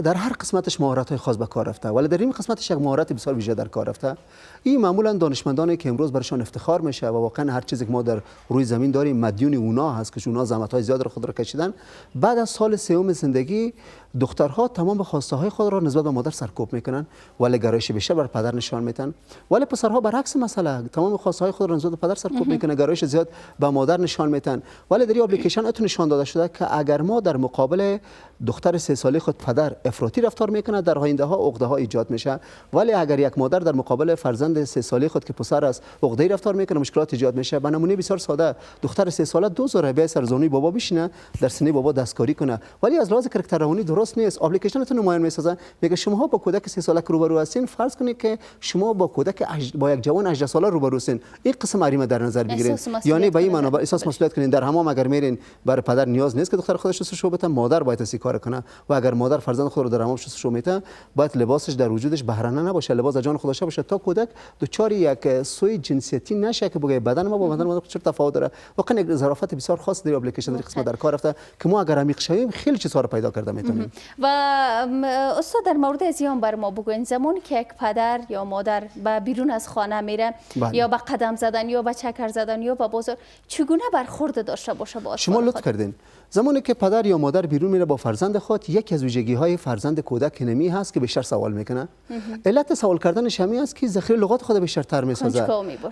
در هر قسمتش مهارت‌های خاص به کار رفته، ولی در این قسمتش یک مهارت بسیار ویژه در کار رفته. این معمولا دانشمندانی که امروز برشان افتخار میشه و واقعا هر چیزی که ما در روی زمین داریم مدیون اونا هست که اونا زحمت‌های زیاد را خود را کشیدن. بعد از سال سوم زندگی دخترها تمام خواسته‌های خود را نسبت به مادر سرکوب میکنن ولی گرایش بیشتر بر پدر نشان میدن. ولی پسرها برعکس مسئله تمام خواسته‌های خود را نسبت به پدر سرکوب میکنن، گرایش زیاد به مادر نشان میدن. ولی در این اپلیکیشن اتون نشان داده شده که اگر ما در مقابل دختر 3 ساله خود پدر افراطی رفتار میکنه، در آینده ها عقده ها ایجاد میشه. ولی اگر یک مادر در مقابل فرزند 3 ساله خود که پسر است عقده‌ای رفتار میکنه، مشکلات ایجاد میشه. به نمونه بسیار ساده، دختر 3 ساله دوزاره به سرزانوی بابا بشینه، در سینه بابا دستکاری کنه، ولی از لحاظ کاراکتر روانی درست نیست. اپلیکیشنتون نمایان میسازه، میگه شما با کودک 3 ساله روبرو هستین، فرض کنید که شما با کودک با یک جوان 18 ساله روبرو هستین. این قسم عریمه در نظر بگیرید، یعنی به این معنا احساس مسئولیت کنین. در حمام اگر میرین برای پدر نیاز نیست که دختر خودش شستشو بده، مادر باید اسی کار کنه. و اگر مادر فرزند خود رو در حمام شستشو میده، باید لباسش در وجودش بهره‌نه نباشه، لباس از جان خودش باشه تا کودک دچار یک سوی جنسیتی نشه که بگه بدن ما با بدن مادر چه تفاوت داره. واقعا یک ظرافت بسیار خاص در اپلیکیشن در قسمت در کار رفته که ما اگر عمیق شویم خیلی چیزها رو پیدا کرده میتونیم. و استاد در مورد از این بر ما بگوین، زمانی که یک پدر یا مادر به بیرون از خانه میره یا به قدم زدن یا به چکر زدن یا به بازار، چگونه برخورد داشته باشه با شما لطف کردین؟ زمانی که پدر یا مادر بیرون میره با فرزند خود، یکی از ویژگی‌های فرزند کودک نمی هست که بیشتر سوال میکنه. علت سوال کردنش همین است که ذخیره لغات خود بیشتر تر میسازه.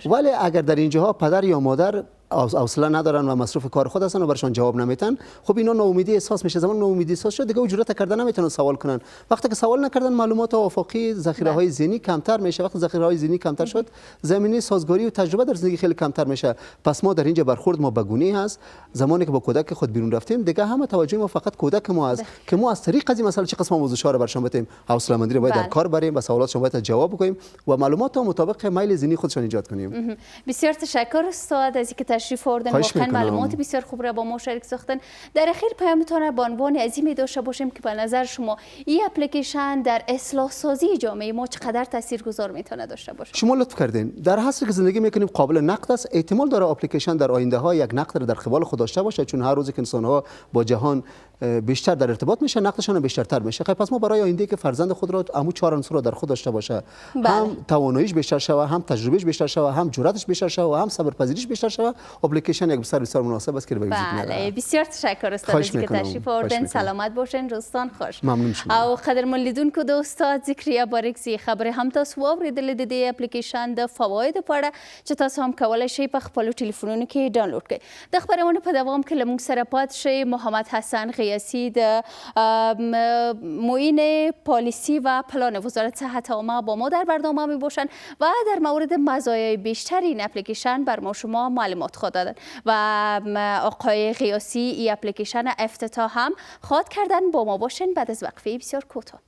ولی اگر در اینجاها پدر یا مادر حوصله ندارن و مصروف کار خود هستن و برشان جواب نمیتن، خب اینا ناامیدی احساس میشه. زمان ناامیدی احساس شد دیگه جرأت کردن نمیتونن سوال کنن. وقتی که سوال نکردن معلومات افقی، ذخیره های ذهنی کمتر میشه. وقتی ذخیره های ذهنی کمتر شد، زمینه سازگاری و تجربه در زندگی خیلی کمتر میشه. پس ما در اینجا برخورد ما بگونی هست. زمانی که با کودک خود بیرون رفتیم دیگه همه توجه ما فقط کودک ما است که ما از طریق از این مسئله چه قسم موضوع رو برشان بدیم. حوصله مندی رو باید در کار بریم و سوالاتشون باید جواب بدیم و معلومات مطابق میل ذهنی خودشان ایجاد کنیم. بسیار تشکر استاد از اینکه تشریف آوردین، واقعا معلومات بسیار خوب را با ما شریک ساختن. در اخیر پیامتان به عنوان عظیمی داشته باشیم که به نظر شما این اپلیکیشن در اصلاح سازی جامعه ما چقدر تاثیرگذار میتونه داشته باشه؟ شما لطف کردین. در عصری که زندگی میکنیم قابل نقد است. احتمال داره اپلیکیشن در آینده ها یک نقد در قبال خود داشته باشه، چون هر روز که انسان ها با جهان بیشتر در ارتباط میشه، نقدشان بیشترتر میشه. خب پس ما برای آینده که فرزند خود را امو 4 عنصر را در خود داشته باشه، هم تواناییش بیشتر شوه، هم تجربهش بیشتر شوه، هم جرأتش بیشتر شوه، هم صبرپذیریش بیشتر شوه، اپلیکیشن یک بسیار مناسب است که به وجود میاد. بله، بسیار تشکر استاد که تشریف آوردین. سلامت باشین روستان خوش. ممنون شما. او قدرمن لیدونکو د استاد ذکریا باریکزي خبره هم تاسو واوریدلې د دې اپلیکیشن د فواید په اړه چې تاسو هم کولای شئ په خپل ټلیفونونو کې ډاونلوډ کړئ. د خبرونو په دوام کې لمونږ سره پات شئ. محمد حسن غیاسی د معین پالیسی و پلان وزارت صحت عامه با ما در برنامه می باشند و در مورد مزایای بیشتر این اپلیکیشن بر ما شما معلومات خواهد دادند و آقای غیاسی این اپلیکیشن افتتاح هم خواهد کردن. با ما باشین بعد از وقفه بسیار کوتاه.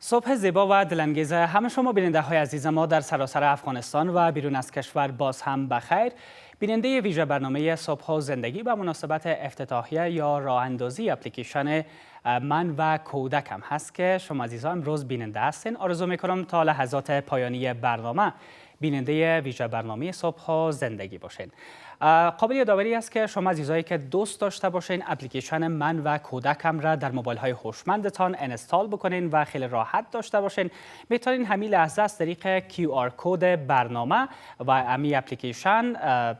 صبح زیبا و دلانگیز همه شما بیننده های عزیز ما در سراسر افغانستان و بیرون از کشور باز هم بخیر. بیننده ویژه برنامه صبح و زندگی به مناسبت افتتاحیه یا راه اندازی اپلیکیشن من و کودکم هست که شما عزیزان امروز بیننده هستین. آرزو میکنم تا لحظات پایانی برنامه بیننده ویژه برنامه صبح و زندگی باشین. قابل یادآوری است که شما عزیزایی که دوست داشته باشین اپلیکیشن من و کودکم را در موبایل های هوشمندتان انستال بکنین و خیلی راحت داشته باشین. میتونین همین لحظه از طریق QR کد برنامه و همین اپلیکیشن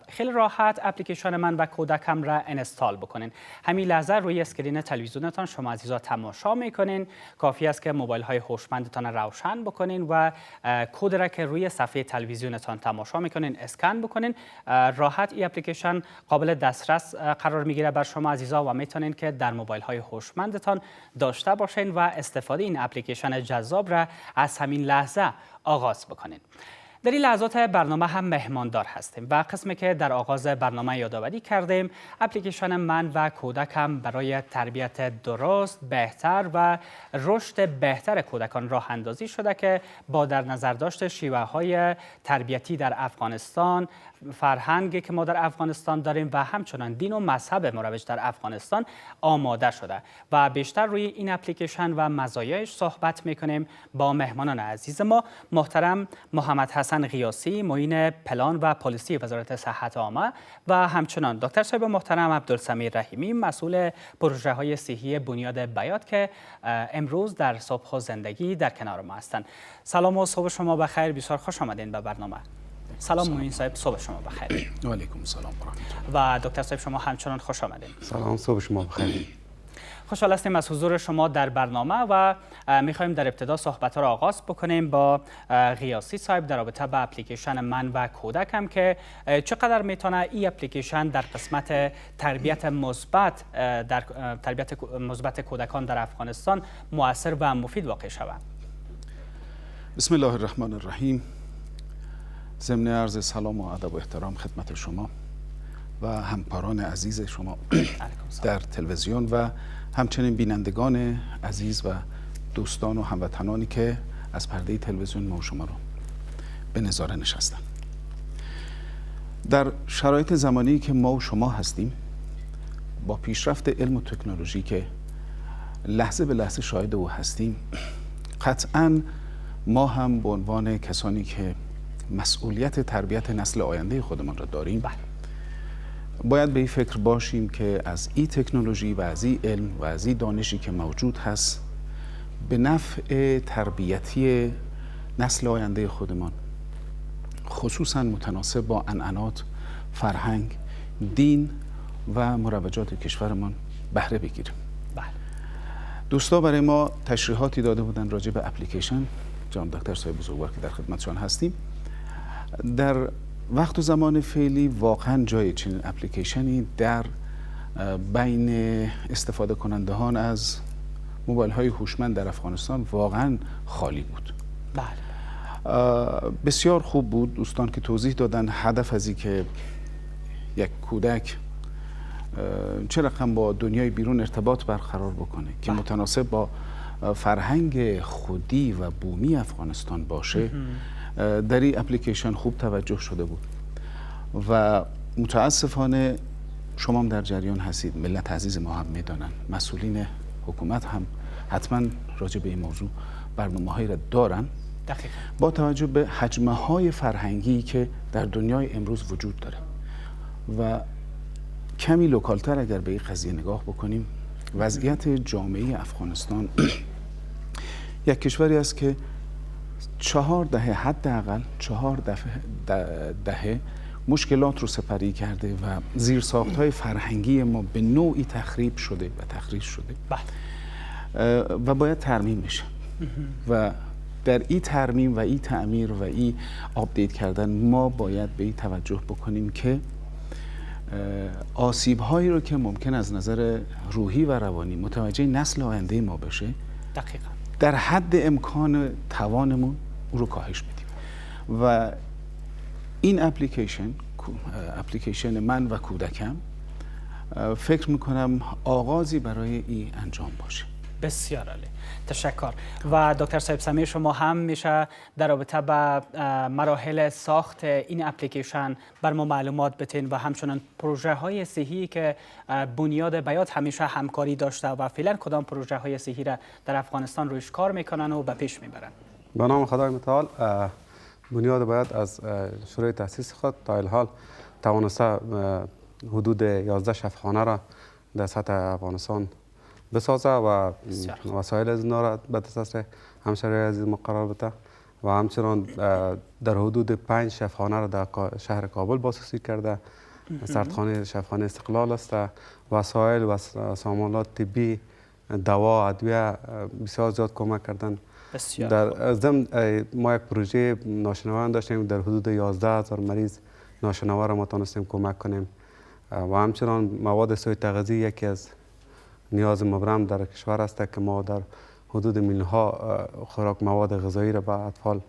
خیلی راحت اپلیکیشن من و کودکم را انستال بکنین. همین لحظه روی اسکرین تلویزیونتان شما عزیزا تماشا میکنین. کافی است که موبایل های هوشمندتان را روشن بکنین و کد را که روی صفحه تلویزیونتان تماشا میکنین اسکن بکنین. راحت اپلیکیشن قابل دسترس قرار میگیره بر شما عزیزا و میتونین که در موبایل های هوشمندتان داشته باشین و استفاده این اپلیکیشن جذاب را از همین لحظه آغاز بکنین. در این لحظات برنامه هم مهماندار هستیم و قسمی که در آغاز برنامه یادآوری کردیم اپلیکیشن من و کودکم برای تربیت درست، بهتر و رشد بهتر کودکان راه اندازی شده که با در نظر داشت شیوه های تربیتی در افغانستان، فرهنگی که ما در افغانستان داریم و همچنان دین و مذهب مروج در افغانستان آماده شده و بیشتر روی این اپلیکیشن و مزایایش صحبت میکنیم با مهمانان عزیز ما. محترم محمد حسن غیاسی معین پلان و پالیسی وزارت صحت عامه و همچنان دکتر صاحب محترم عبدالسمیع رحیمی مسئول پروژه های صحی بنیاد بیات که امروز در صبح و زندگی در کنار ما هستند. سلام و صبح شما بخیر. بسیار خوش آمدین به برنامه. سلام معین صاحب، صبح شما بخیر. و علیکم السلام و رحمت الله. و دکتر صاحب شما همچنان خوش آمدین. سلام، صبح شما بخیر. خوشحال هستیم از حضور شما در برنامه و میخوایم در ابتدا صحبت را آغاز بکنیم با غیاسی صاحب در رابطه با اپلیکیشن من و کودکم که چقدر میتونه این اپلیکیشن در قسمت تربیت مثبت کودکان در افغانستان مؤثر و مفید واقع شود. بسم الله الرحمن الرحیم. ضمن عرض سلام و ادب و احترام خدمت شما و همکاران عزیز شما در تلویزیون و همچنین بینندگان عزیز و دوستان و هموطنانی که از پرده تلویزیون ما و شما رو به نظاره نشستن. در شرایط زمانی که ما و شما هستیم با پیشرفت علم و تکنولوژی که لحظه به لحظه شاهد او هستیم، قطعاً ما هم به عنوان کسانی که مسئولیت تربیت نسل آینده خودمان را داریم باید به این فکر باشیم که از این تکنولوژی و از این علم و از این دانشی که موجود هست به نفع تربیتی نسل آینده خودمان، خصوصا متناسب با عنعنات، فرهنگ، دین و مروجات کشورمان بهره بگیریم. دوستا برای ما تشریحاتی داده بودن راجع به اپلیکیشن. جناب دکتر صاحب بزرگوار که در خدمتشان هستیم، در وقت و زمان فعلی واقعا جای چنین اپلیکیشنی در بین استفاده کنندگان از موبایل های هوشمند در افغانستان واقعا خالی بود. بسیار خوب بود دوستان که توضیح دادن هدف از این که یک کودک چه رقم با دنیای بیرون ارتباط برقرار بکنه که متناسب با فرهنگ خودی و بومی افغانستان باشه، در این اپلیکیشن خوب توجه شده بود و متاسفانه شما هم در جریان هستید، ملت عزیز ما هم میدانن، مسئولین حکومت هم حتما راجع به این موضوع برنامه‌هایی را دارن دقیقاً. با توجه به حجم‌های فرهنگی که در دنیای امروز وجود داره و کمی لوکالتر اگر به این قضیه نگاه بکنیم، وضعیت جامعه افغانستان یک کشوری است که 4 دهه، حداقل 4 دهه مشکلات رو سپری کرده و زیرساخت‌های فرهنگی ما به نوعی تخریب شده و تخریب شده و باید ترمیم بشه و در این ترمیم و این تعمیر و این آپدیت کردن ما باید به این توجه بکنیم که آسیب‌هایی رو که ممکن از نظر روحی و روانی متوجه نسل آینده ما بشه دقیقاً در حد امکان توانمون او رو کاهش بدیم و این اپلیکیشن من و کودکم فکر میکنم آغازی برای این انجام باشه. بسیار عالی، تشکر. و دکتر صاحب سمیر، شما هم میشه در رابطه با مراحل ساخت این اپلیکیشن بر ما معلومات بتین و همچنان پروژه های صحی که بنیاد بیات همیشه همکاری داشته و فعلا کدام پروژه های صحی را در افغانستان رویش کار میکنن و به پیش میبرن؟ به نام خدای متعال، بنیاد بیات از شروع تأسیس خود تا الحال توانسته حدود 11 شفاخانه را در سطح افغانستان بسازه و وسایل از اینا را به دست همشهری عزیز ما قرار بده و همچنان در حدود 5 شفاخانه را در شهر کابل بازسازی کرده. سردخانه شفاخانه استقلال است. وسایل و سامانات طبی، دوا، ادویه بسیار زیاد کمک کردن. در ضمن ما یک پروژه ناشنوان داشتیم، در حدود 11,000 مریض ناشنوا را ما تونستیم کمک کنیم و همچنان مواد سوء تغذیه یکی از نیاز مبرم در کشور است که ما در حدود میلیون‌ها خوراک مواد غذایی را به اطفال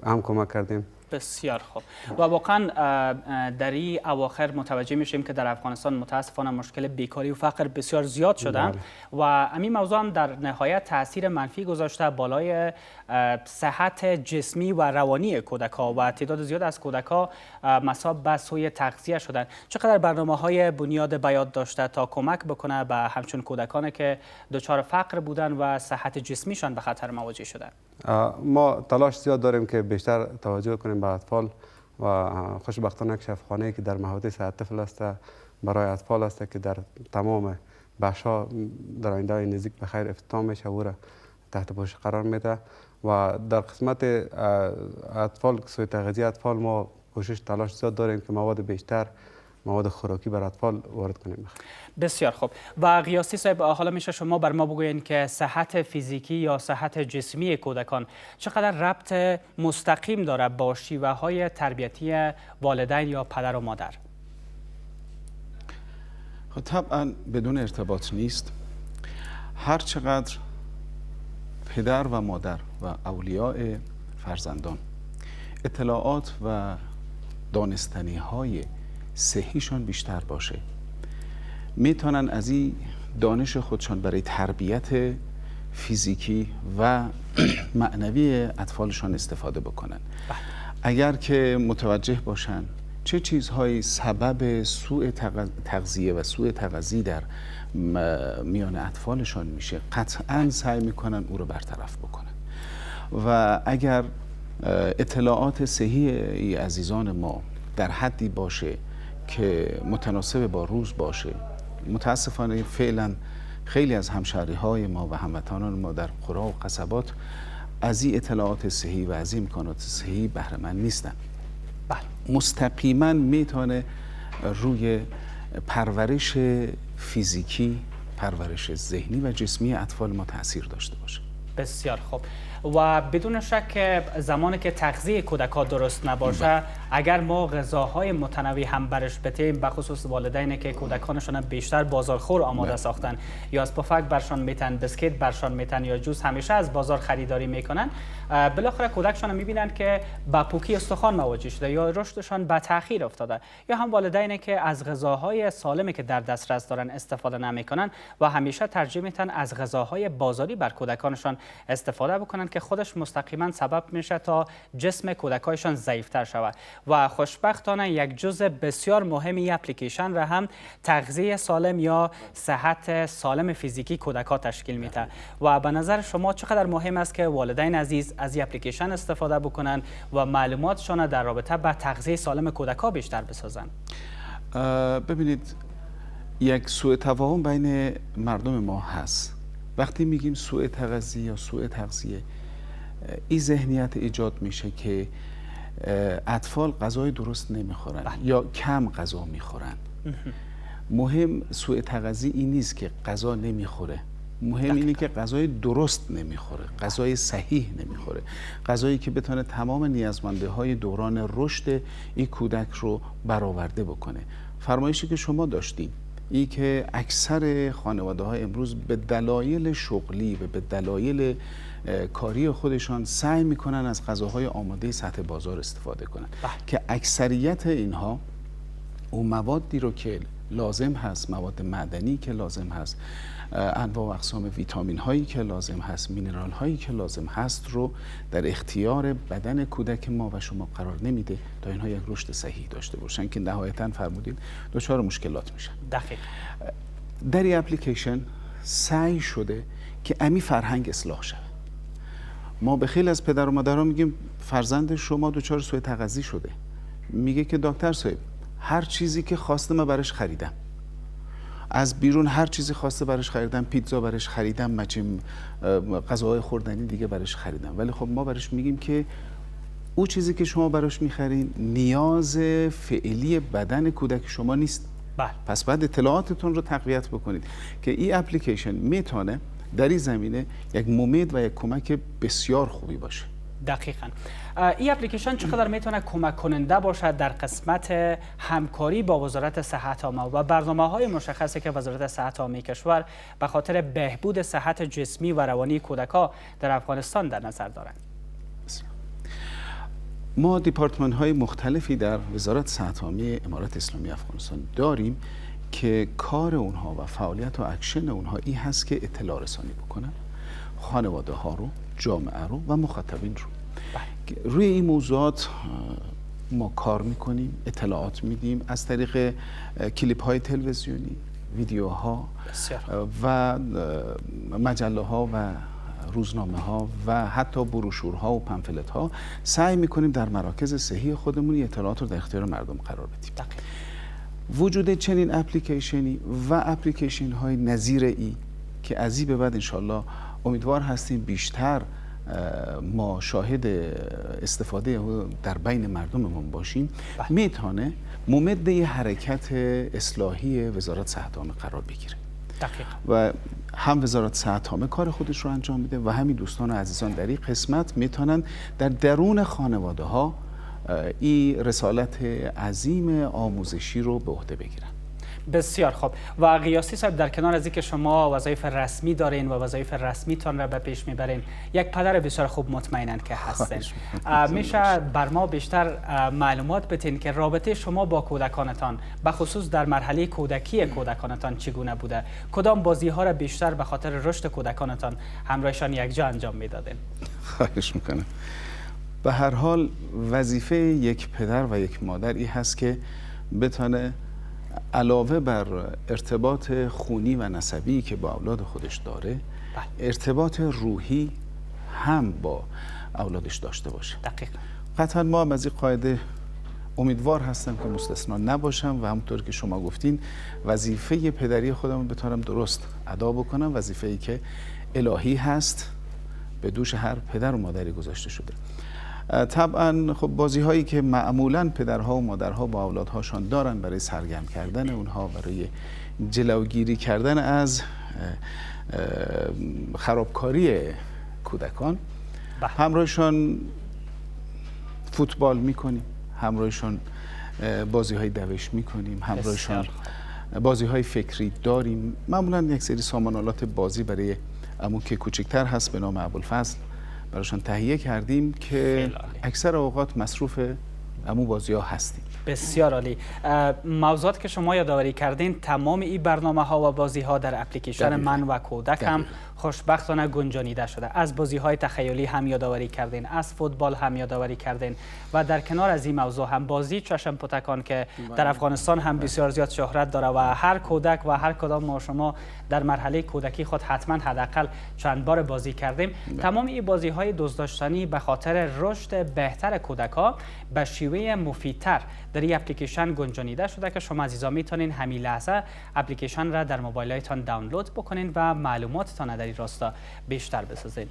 هم کمک کردیم. بسیار خوب. و واقعا در این اواخر متوجه میشیم که در افغانستان متاسفانه مشکل بیکاری و فقر بسیار زیاد شدن و همین موضوع هم در نهایت تاثیر منفی گذاشته بالای صحت جسمی و روانی کودک‌ها و تعداد زیاد از کودک‌ها مصاب به سوء تغذیه شدن. چقدر برنامه‌های بنیاد بیات داشته تا کمک بکنه به همچون کودکانی که دچار فقر بودن و صحت جسمیشان به خطر مواجه شدن؟ ما تلاش زیاد داریم که بیشتر توجه کنیم به اطفال و خوشبختانه یک شفاخانه که در محوطه صحت طفل است برای اطفال است که در تمام بخش‌ها در آینده نزدیک به خیر افتتاح میشه و را تحت پوشش قرار میده و در قسمت اطفال سوء تغذیه اطفال ما کوشش تلاش زیاد داریم که مواد بیشتر، مواد خوراکی بر اطفال وارد کنیم. بسیار خوب. و قیاسی صاحب، حالا میشه شما بر ما بگوین که صحت فیزیکی یا صحت جسمی کودکان چقدر ربط مستقیم داره با شیوه های تربیتی والدین یا پدر و مادر؟ خب طبعا بدون ارتباط نیست. هر چقدر پدر و مادر و اولیاء فرزندان اطلاعات و دانستنی های صحیشان بیشتر باشه، میتونن از این دانش خودشان برای تربیت فیزیکی و معنوی اطفالشان استفاده بکنن. اگر که متوجه باشن چه چیزهایی سبب سوء تغذیه و سوء تغذیه در میان اطفالشان میشه، قطعا سعی میکنن او رو برطرف بکنن. و اگر اطلاعات صحیح عزیزان ما در حدی باشه که متناسب با روز باشه، متاسفانه فعلا خیلی از همشهری‌های ما و هموطنان ما در قرى و قصبات از این اطلاعات صحی و از این امکانات صحی بهره مند نیستن. مستقیما میتونه روی پرورش فیزیکی، پرورش ذهنی و جسمی اطفال ما تاثیر داشته باشه. بسیار خوب. و بدون شک زمانی که تغذیه کودک‌ها درست نباشه، اگر ما غذاهای متنوع هم برش بتیم، به خصوص والدینی که کودکانشون بیشتر بازارخور آماده ساختن یا از پفک برشان میتن، بسکیت برشان میتن یا جوس همیشه از بازار خریداری میکنن، بالاخره کودکشون میبینن که با پوکی استخوان مواجه شده یا رشدشان به تاخیر افتاده، یا هم والدینی که از غذاهای سالمی که در دسترس دارن استفاده نمیکنن و همیشه ترجیح میتن از غذاهای بازاری بر کودکانشان استفاده بکنن که خودش مستقیما سبب میشه تا جسم کودکایشان ضعیفتر شود و خوشبختانه یک جزء بسیار مهم این اپلیکیشن را هم تغذیه سالم یا صحت سالم فیزیکی کودک‌ها تشکیل میده و به نظر شما چقدر مهم است که والدین عزیز از این اپلیکیشن استفاده بکنن و معلوماتشان در رابطه با تغذیه سالم کودک‌ها بیشتر بسازن؟ ببینید، یک سوء تفاهم بین مردم ما هست. وقتی میگیم سوء تغذیه یا سوء تغذیه، این ذهنیت ایجاد میشه که اطفال غذای درست نمیخورن یا کم غذا میخورن. مهم سوء تغذیه این نیست که غذا نمیخوره، مهم اینه که غذای درست نمیخوره، غذای صحیح نمیخوره، غذایی که بتونه تمام نیازمندی‌های دوران رشد این کودک رو برآورده بکنه. فرمایشی که شما داشتین این که اکثر خانواده‌ها امروز به دلایل شغلی و به دلایل کاری خودشان سعی میکنن از غذاهای آماده سطح بازار استفاده کنن که اکثریت اینها اون موادی رو که لازم هست، مواد معدنی که لازم هست، انواع و اقسام ویتامین هایی که لازم هست، مینرال هایی که لازم هست رو در اختیار بدن کودک ما و شما قرار نمیده تا اینها یک رشد صحیح داشته باشن که نهایتاً فرمودید دچار مشکلات میشن. دقیق. در این اپلیکیشن سعی شده که امی فرهنگ اصلاح شود. ما به خیلی از پدر و مادرها میگیم فرزند شما دچار سوء تغذیه شده، میگه که دکتر صاحب هر چیزی که خواسته من برش خریدم، از بیرون هر چیزی خواسته برش خریدم، پیتزا برش خریدم، مچیم غذاهای خوردنی دیگه برش خریدم، ولی خب ما برش میگیم که او چیزی که شما براش میخرین نیاز فعلی بدن کودک شما نیست. پس بعد اطلاعاتتون رو تقویت بکنید که این اپلیکیشن میتونه در این زمینه یک ممید و یک کمک بسیار خوبی باشه. دقیقاً. این اپلیکیشن چقدر میتونه کمک کننده باشد در قسمت همکاری با وزارت صحت عامه و برنامه‌های مشخصی که وزارت صحت عامه کشور به خاطر بهبود صحت جسمی و روانی کودک‌ها در افغانستان در نظر دارند؟ ما دیپارتمان های مختلفی در وزارت صحت عامه امارات اسلامی افغانستان داریم که کار اونها و فعالیت و اکشن اونها این هست که اطلاع رسانی بکنن خانواده ها رو، جامعه رو و مخاطبین رو. روی این موضوعات ما کار میکنیم، اطلاعات میدیم از طریق کلیپ های تلویزیونی، ویدیوها و مجله ها و روزنامه ها و حتی بروشورها و پمفلت ها. سعی میکنیم در مراکز صحی خودمون اطلاعات رو در اختیار مردم قرار بدیم. وجود چنین اپلیکیشنی و اپلیکیشن های نظیر ای که از این به بعد انشالله امیدوار هستیم بیشتر ما شاهد استفاده در بین مردممون باشیم، میتونه ممد یه حرکت اصلاحی وزارت صحت عامه قرار بگیره. و هم وزارت صحت عامه کار خودش رو انجام میده و همین دوستان و عزیزان در این قسمت میتونن در درون خانواده ها این رسالت عظیم آموزشی رو به عهده بگیرن. بسیار خوب. و قیاسی صاحب، در کنار از اینکه شما وظایف رسمی دارین و وظایف رسمیتان را به پیش میبرین، یک پدر بسیار خوب مطمئناً که هستین، میشه بر ما بیشتر معلومات بتین که رابطه شما با کودکانتان به خصوص در مرحله کودکی کودکانتان چگونه بوده؟ کدام بازی ها را بیشتر به خاطر رشد کودکانتان همراهشان یکجا انجام میدادین؟ خواهش میکنم. به هر حال وظیفه یک پدر و یک مادر این هست که بتونه علاوه بر ارتباط خونی و نسبی که با اولاد خودش داره، ارتباط روحی هم با اولادش داشته باشه. دقیقاً. قطعا ما هم از این قاعده امیدوار هستم که مستثنا نباشم و همونطور که شما گفتین وظیفه پدری خودم بتونم درست ادا بکنم، وظیفه‌ای که الهی هست به دوش هر پدر و مادری گذاشته شده. طبعا خب بازی هایی که معمولا پدرها و مادرها با اولادهاشان دارن برای سرگرم کردن اونها، برای جلوگیری کردن از خرابکاری کودکان، همراهشان فوتبال میکنیم، همراهشان بازی های دوش میکنیم، همراهشان بازی های فکری داریم. معمولا یک سری سامانالات بازی برای عمو که کوچکتر هست به نام ابوالفضل براشان تهیه کردیم که اکثر اوقات مصروف امو بازی ها هستیم. بسیار عالی. موضوعات که شما یادآوری کردین تمام این برنامه ها و بازی ها در اپلیکیشن من و کودک هم خوشبختانه گنجانیده شده. از بازی های تخیلی هم یادآوری کردین، از فوتبال هم یادآوری کردین و در کنار از این موضوع هم بازی چشم پتکان که در افغانستان هم بسیار زیاد شهرت داره و هر کودک و هر کدام ما شما در مرحله کودکی خود حتما حداقل چند بار بازی کردیم. تمام این بازی های دزداشتنی به خاطر رشد بهتر کودک ها به شیوه مفیدتر در این اپلیکیشن گنجانیده شده که شما عزیزان میتونین همین لحظه اپلیکیشن را در موبایلتان دانلود بکنین و معلوماتتان در این راستا بیشتر بسازین.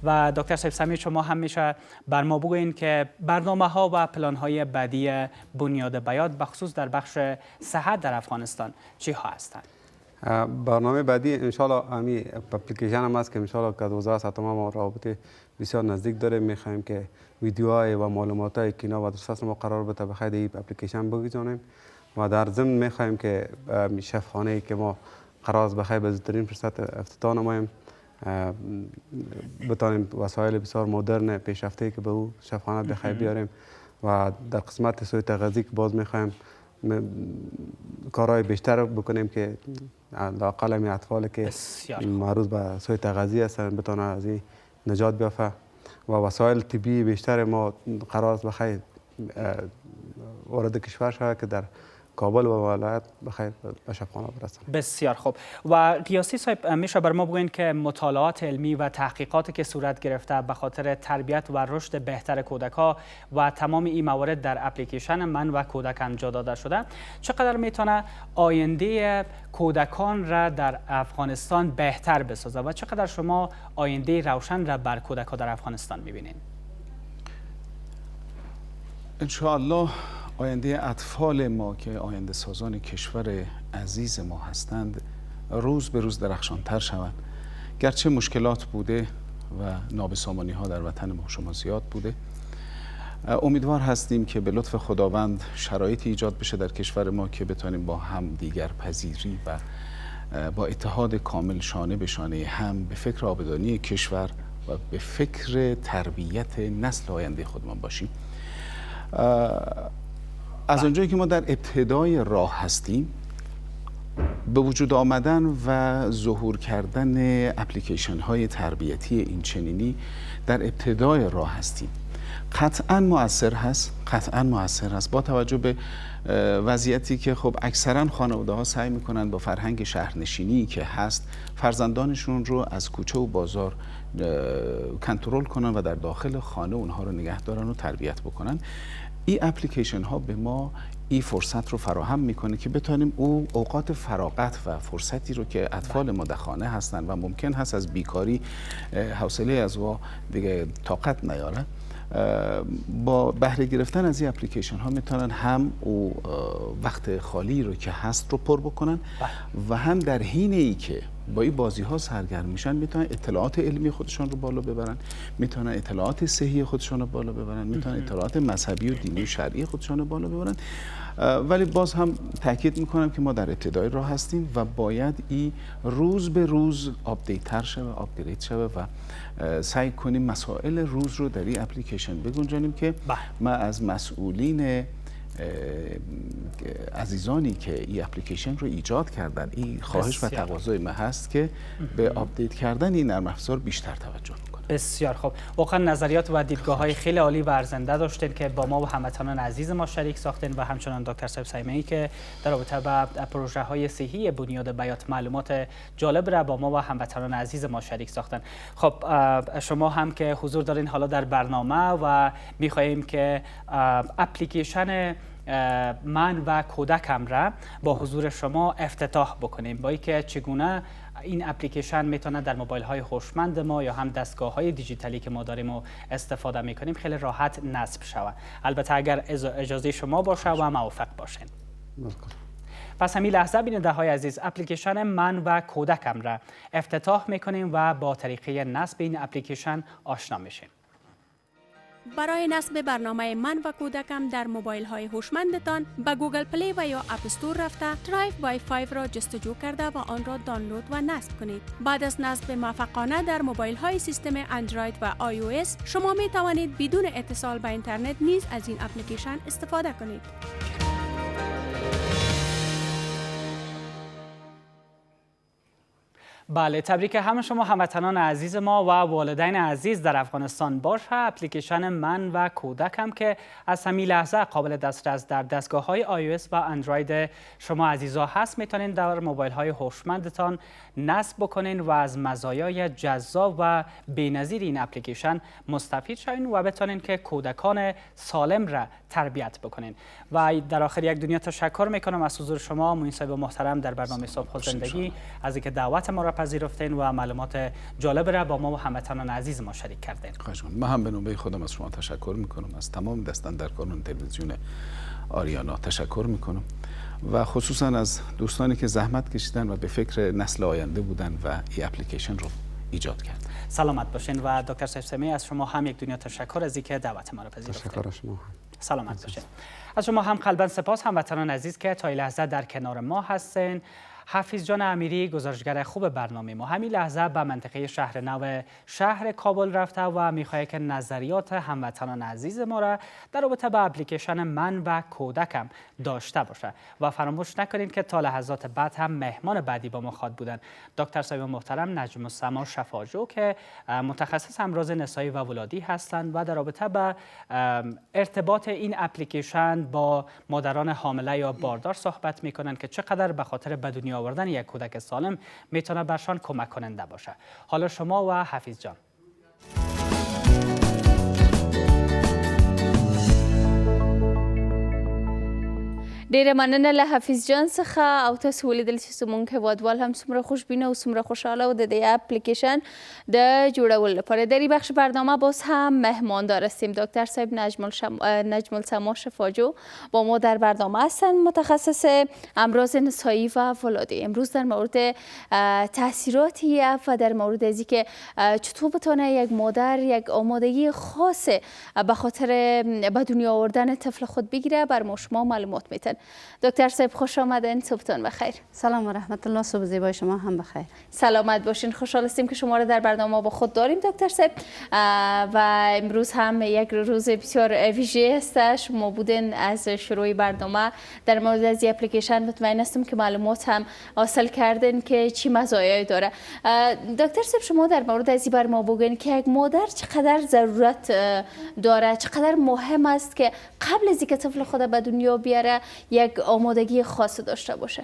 و دکتر صاحب سمی شما هم میشه بر ما بگوین که برنامه ها و پلان های بعدی بنیاد بیات بخصوص در بخش صحت در افغانستان چی ها هستند؟ برنامه بعدی انشالله همین اپلیکیشن هم هست که انشالله که وزارت صحت ما رابطه بسیار نزدیک داره. میخوایم که ویدیوهای و معلومات‌های که اینا و درست ما قرار بده بخیر این اپلیکیشن بگذاریم و در ضمن میخوایم که شفاخانه‌ای که ما قرار است بخیر به زودترین فرصت افتتاح نماییم بتانیم وسایل بسیار مدرن پیشرفته که به او شفاخانه بخیر بیاریم و در قسمت سوی تغذیه که باز میخوایم کارهای بیشتر بکنیم که لااقل همین اطفالی که معروض به سوی تغذیه هستن بتونه از این نجات بیافته و وسایل طبی بیشتر ما قرار است بخیر وارد کشور شود که در کابل و ولایت بخیر به شفاخانه برسن. بسیار خوب. و قیاسی صاحب میشه بر ما بگوین که مطالعات علمی و تحقیقاتی که صورت گرفته به خاطر تربیت و رشد بهتر کودک ها و تمام این موارد در اپلیکیشن من و کودک انجام داده شده چقدر میتونه آینده کودکان را در افغانستان بهتر بسازه و چقدر شما آینده روشن را بر کودک ها در افغانستان میبینین؟ انشاءالله آینده اطفال ما که آینده سازان کشور عزیز ما هستند روز به روز درخشانتر شوند. گرچه مشکلات بوده و نابسامانی ها در وطن ما شما زیاد بوده، امیدوار هستیم که به لطف خداوند شرایطی ایجاد بشه در کشور ما که بتانیم با هم دیگر پذیری و با اتحاد کامل شانه به شانه هم به فکر آبادانی کشور و به فکر تربیت نسل آینده خودمان باشیم. از اونجایی که ما در ابتدای راه هستیم، به وجود آمدن و ظهور کردن اپلیکیشن های تربیتی این چنینی در ابتدای راه هستیم. قطعا مؤثر هست با توجه به وضعیتی که خب اکثرا خانواده ها سعی میکنن با فرهنگ شهرنشینی که هست فرزندانشون رو از کوچه و بازار کنترل کنن و در داخل خانه اونها رو نگه دارن و تربیت بکنن. این اپلیکیشن ها به ما این فرصت رو فراهم میکنه که بتونیم او اوقات فراغت و فرصتی رو که اطفال ما در خانه هستن و ممکن هست از بیکاری حوصله از وا دیگه طاقت نیاره، با بهره گرفتن از این اپلیکیشن ها میتونن هم او وقت خالی رو که هست رو پر بکنن و هم در حین ای که با این بازی ها سرگرم میشن میتونن اطلاعات علمی خودشان رو بالا ببرن، میتونن اطلاعات صحی خودشان رو بالا ببرن، میتونن اطلاعات مذهبی و دینی و شرعی خودشان رو بالا ببرن. ولی باز هم تاکید میکنم که ما در ابتدای راه هستیم و باید این روز به روز آپدیت تر شوه، آپگرید شوه و سعی کنیم مسائل روز رو در این اپلیکیشن بگنجانیم که ما از مسئولین عزیزانی که این اپلیکیشن رو ایجاد کردن این خواهش و تقاضای ما هست که به آپدیت کردن این نرم افزار بیشتر توجه کنند. بسیار خوب. واقعا نظریات و دیدگاه های خیلی عالی و ارزنده داشتین که با ما و هموطنان عزیز ما شریک ساختین و همچنان دکتر صاحب سیمه‌ای که در رابطه با پروژه های صحی بنیاد بیات معلومات جالب را با ما و هموطنان عزیز ما شریک ساختن. خب شما هم که حضور دارین حالا در برنامه و می‌خواهیم که اپلیکیشن من و کودکم را با حضور شما افتتاح بکنیم، با اینکه چگونه این اپلیکیشن میتونه در موبایل های هوشمند ما یا هم دستگاه های دیجیتالی که ما داریم و استفاده میکنیم خیلی راحت نصب شود، البته اگر اجازه شما باشه و موافق باشین. پس همین لحظه بیننده های عزیز اپلیکیشن من و کودکم را افتتاح میکنیم و با طریقه نصب این اپلیکیشن آشنا میشیم. برای نصب برنامه من و کودکم در موبایل های هوشمندتان به گوگل پلی و یا اپ استور رفته درایو وای 5 را جستجو کرده و آن را دانلود و نصب کنید. بعد از نصب موفقانه در موبایل های سیستم اندروید و iOS شما می توانید بدون اتصال به اینترنت نیز از این اپلیکیشن استفاده کنید. بله، تبریک همه شما هموطنان عزیز ما و والدین عزیز در افغانستان باشه. اپلیکیشن من و کودکم که از همین لحظه قابل دسترس در دستگاه‌های iOS و اندروید شما عزیزا هست، میتونین در موبایل‌های هوشمندتان نصب بکنین و از مزایای جذاب و بی‌نظیر این اپلیکیشن مستفید شوین و بتونین که کودکان سالم را تربیت بکنین. و در آخر یک دنیا تشکر میکنم از حضور شما معین صاحب محترم در برنامه صبح و زندگی، از اینکه دعوت ما را پذیرفتین و معلومات جالب را با ما و هموطنان عزیز ما شریک کردین. خواهش می‌کنم. من هم به نوبه خودم از شما تشکر میکنم، از تمام دستاندرکاران تلویزیون آریانا تشکر میکنم و خصوصا از دوستانی که زحمت کشیدن و به فکر نسل آینده بودن و این اپلیکیشن رو ایجاد کرد. سلامت باشین و دکتر صاحب سمی از شما هم یک دنیا تشکر از اینکه دعوت ما را پذیرفتین. تشکر از شما. سلامت باشین. از شما هم قلباً سپاس هموطنان عزیز که تا این لحظه در کنار ما هستین. حفیظ جان امیری گزارشگر خوب برنامه ما همین لحظه به منطقه شهر نو شهر کابل رفته و میخواهد که نظریات هموطنان عزیز ما را در رابطه با اپلیکیشن من و کودکم داشته باشه و فراموش نکنید که تا لحظات بعد هم مهمان بعدی با ما خواهد بودن دکتر صاحب محترم نجم السما شفاجو که متخصص امراض نسایی و ولادی هستند و در رابطه با ارتباط این اپلیکیشن با مادران حامله یا باردار صحبت میکنن که چقدر به خاطر به دنیا آوردن یک کودک سالم میتونه برشان کمک کننده باشه. حالا شما و حفیظ جان. ډیره مننه له حفیظ جان څخه او تاسو ولیدل چې زموږ هیوادوال هم څومره خوشبینه او څومره خوشحاله و د دې اپلیکیشن د جوړولو لپاره. در این بخش برنامه باز هم مهماندار هستیم. دکتر صاحب نجم السما شفاجو با ما در برنامه هستند، متخصص امراض نسایی و ولادی. امروز در مورد تاثیرات این اپ و در مورد از اینکه چطور بتونه یک مادر یک آمادگی خاص به خاطر به دنیا آوردن طفل خود بگیره بر ما شما معلومات میتن. دکتر صاحب خوش آمدین، صبحتون بخیر. سلام و رحمت الله، صبح زیبای شما هم بخیر. سلامت باشین. خوشحال هستیم که شما را در برنامه با خود داریم دکتر صاحب و امروز هم یک روز بسیار ویژه است. شما بودین از شروع برنامه در مورد از این اپلیکیشن مطمئن هستم که معلومات هم حاصل کردین که چی مزایایی داره. دکتر صاحب شما در مورد از این بر ما بگین که یک مادر چقدر ضرورت داره، چقدر مهم است که قبل از اینکه طفل خود به دنیا بیاره یک آمادگی خاص داشته باشه.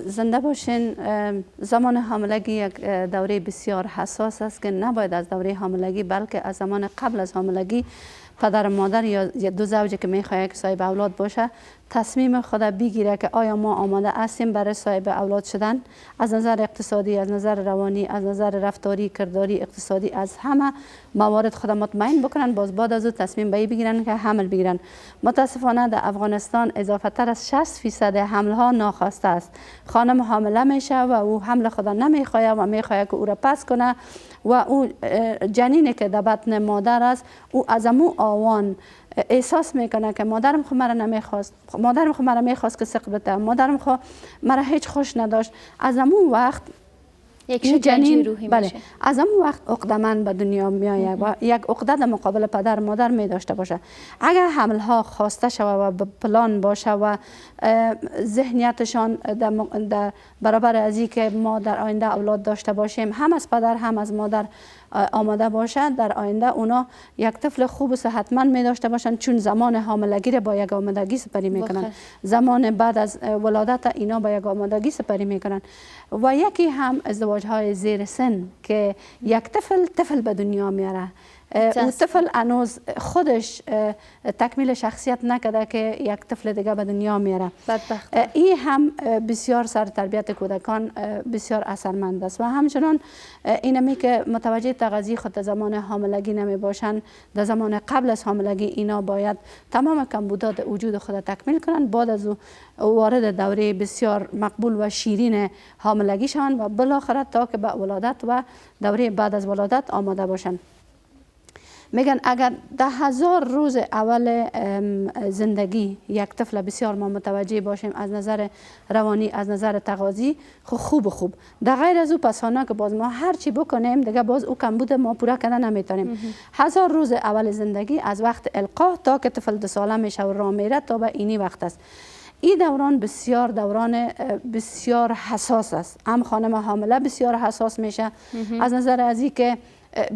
زنده باشین. زمان حاملگی یک دوره بسیار حساس است که نباید از دوره حاملگی بلکه از زمان قبل از حاملگی پدر و مادر یا دو زوجی که میخواهد که صاحب اولاد باشه تصمیم خود بگیره که آیا ما آماده هستیم برای صاحب اولاد شدن، از نظر اقتصادی، از نظر روانی، از نظر رفتاری، کرداری، اقتصادی، از همه موارد خود مطمئن بکنن، باز بعد از او تصمیم به بگیرن که حمل بگیرن. متاسفانه در افغانستان اضافه تر از 60% حمل ها ناخواسته است. خانم حامله میشه و او حمل خود نمیخواد و میخواد که او را پس کنه و او جنینی که در بطن مادر است او از امو آوان احساس میکنه که مادرم خو مرا نمیخواست، مادرم خو مرا میخواست که سقط بده، مادرم خو مرا هیچ خوش نداشت. از امو وقت یک جنین روحی بله میشه. از امو وقت عقده‌مند به دنیا میآید و یک عقده در مقابل پدر مادر می داشته باشه. اگر حمل ها خواسته شود و به پلان باشه و ذهنیتشان در برابر از این که ما در آینده اولاد داشته باشیم هم از پدر هم از مادر آماده باشه، در آینده اونا یک طفل خوب و صحتمند می داشته باشن، چون زمان حاملگی را با یک آمادگی سپری میکنن، زمان بعد از ولادت اینا با یک آمادگی سپری میکنن. و یکی هم ازدواج های زیر سن که یک طفل به دنیا میاره. اون طفل هنوز خودش تکمیل شخصیت نکرده که یک طفل دیگه به دنیا میاره. این هم بسیار سر تربیت کودکان بسیار اثرمند است و همچنان اینمی که متوجه تغذیه خود در زمان حاملگی نمی باشند، در زمان قبل از حاملگی اینا باید تمام کمبودات وجود خود تکمیل کنند، بعد از وارد دوره بسیار مقبول و شیرین حاملگی شوند و بالاخره تا که به ولادت و دوره بعد از ولادت آماده باشند. میگن اگر 10,000 روز اول زندگی یک طفل بسیار ما متوجه باشیم از نظر روانی، از نظر تغذی، خوب در غیر از او پسانه که باز ما هر چی بکنیم دیگه باز او کمبود ما پورا کردن نمیتونیم. 1000 روز اول زندگی از وقت القا تا که طفل 2 ساله میشه و راه میره تا به اینی وقت است. این دوران بسیار حساس است. هم خانم حامله بسیار حساس میشه از نظر از این که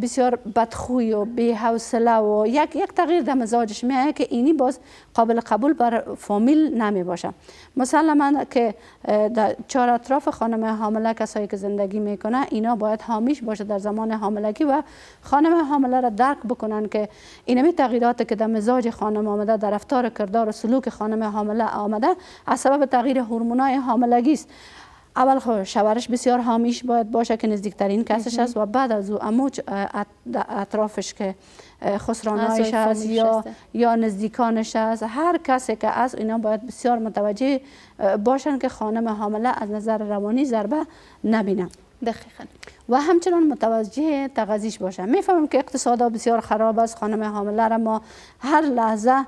بسیار بدخوی و بی‌حوصله و یک تغییر در مزاجش میاد که اینی باز قابل قبول بر فامیل نمی باشه. مسلما که در چهار اطراف خانم حامله کسایی که زندگی میکنه اینا باید حامیش باشه در زمان حاملگی و خانم حامله را درک بکنن که اینمی تغییراتی که در مزاج خانم آمده، در رفتار کردار و سلوک خانم حامله آمده از سبب تغییر هورمونای حاملگی است. اول شوهرش بسیار حامیش باید باشه که نزدیکترین کسش است و بعد از او اموج اطرافش که خسرانایش است یا نزدیکانش است، هر کسی که از اینا باید بسیار متوجه باشن که خانم حامله از نظر روانی ضربه نبینه. دقیقاً. و همچنان متوجه تغذیش باشه. میفهمم که اقتصادا بسیار خراب است، خانم حامله را ما هر لحظه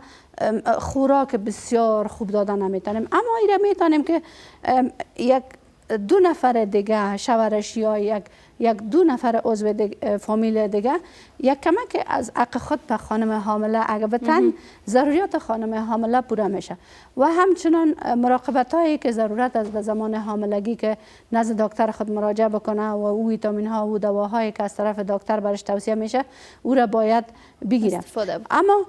خوراک بسیار خوب دادن نمیتونیم، اما ایره میتونیم که یک 2 نفر دیگه شوهرش یا یک 2 نفر عضو فامیل دیگه یک کمک از حق خود به خانم حامله اگه بتن ضروریات خانم حامله پوره میشه. و همچنان مراقبت هایی که ضرورت است به زمان حاملگی که نزد دکتر خود مراجعه بکنه و او ویتامین ها و دواهایی که از طرف دکتر برش توصیه میشه او را باید بگیره. اما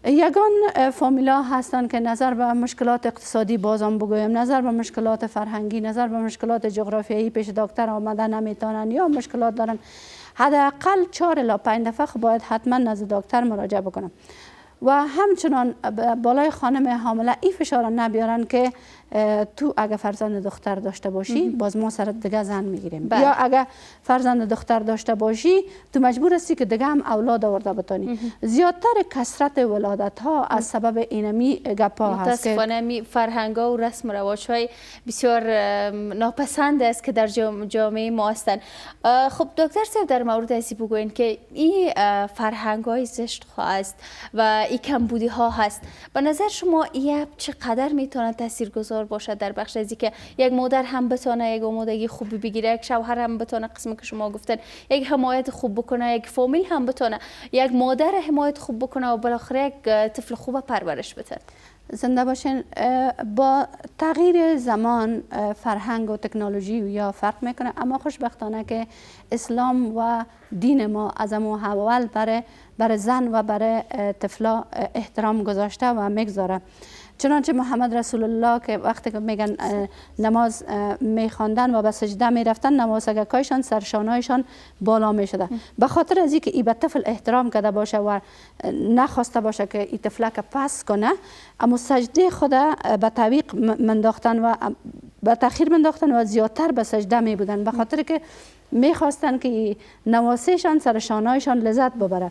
یگان فامیلا هستند که نظر به مشکلات اقتصادی بازم بگویم، نظر به مشکلات فرهنگی، نظر به مشکلات جغرافیایی پیش دکتر آمده نمیتونن یا مشکلات دارن، حداقل 4 الی 5 دفعه باید حتما نزد دکتر مراجعه بکنم. و همچنان بالای خانم حامله این فشار نبیارن که تو اگه فرزند دختر داشته باشی باز ما سرت دیگه زن میگیریم، یا اگه فرزند دختر داشته باشی تو مجبور هستی که دیگه هم اولاد آورده بتانی. زیادتر کثرت ولادت ها از سبب اینمی گپا هست. متاسفانه می فرهنگ ها و رسم و رواج های بسیار ناپسند است که در جامعه ما هستند. خب دکتر صاحب در مورد ازی بگوین که این فرهنگ های زشت است و این کمبودی ها هست، به نظر شما این چقدر میتونه تاثیرگذار باشه در بخش ازی که یک مادر هم بتونه یک آمادگی خوب بگیره، یک شوهر هم بتونه قسمی که شما گفتن یک حمایت خوب بکنه، یک فامیل هم بتونه یک مادر حمایت خوب بکنه و بالاخره یک طفل خوب پرورش بده؟ زنده باشین. با تغییر زمان فرهنگ و تکنولوژی یا فرق میکنه، اما خوشبختانه که اسلام و دین ما از اول برای زن و برای طفلا احترام گذاشته و میگذاره. چنانچه محمد رسول الله که وقتی که میگن نماز میخواندن و به سجده میرفتن، نوازگکایشان سرشانایشان بالا میشده، به خاطر از اینکه ای به طفل احترام کرده باشه و نخواسته باشه که ای طفلک پس کنه، اما سجده خود به تعویق منداختن و به تاخیر منداختن و زیادتر به سجده می بودن، به خاطر که میخواستن که نواسهشان سرشانایشان لذت ببره.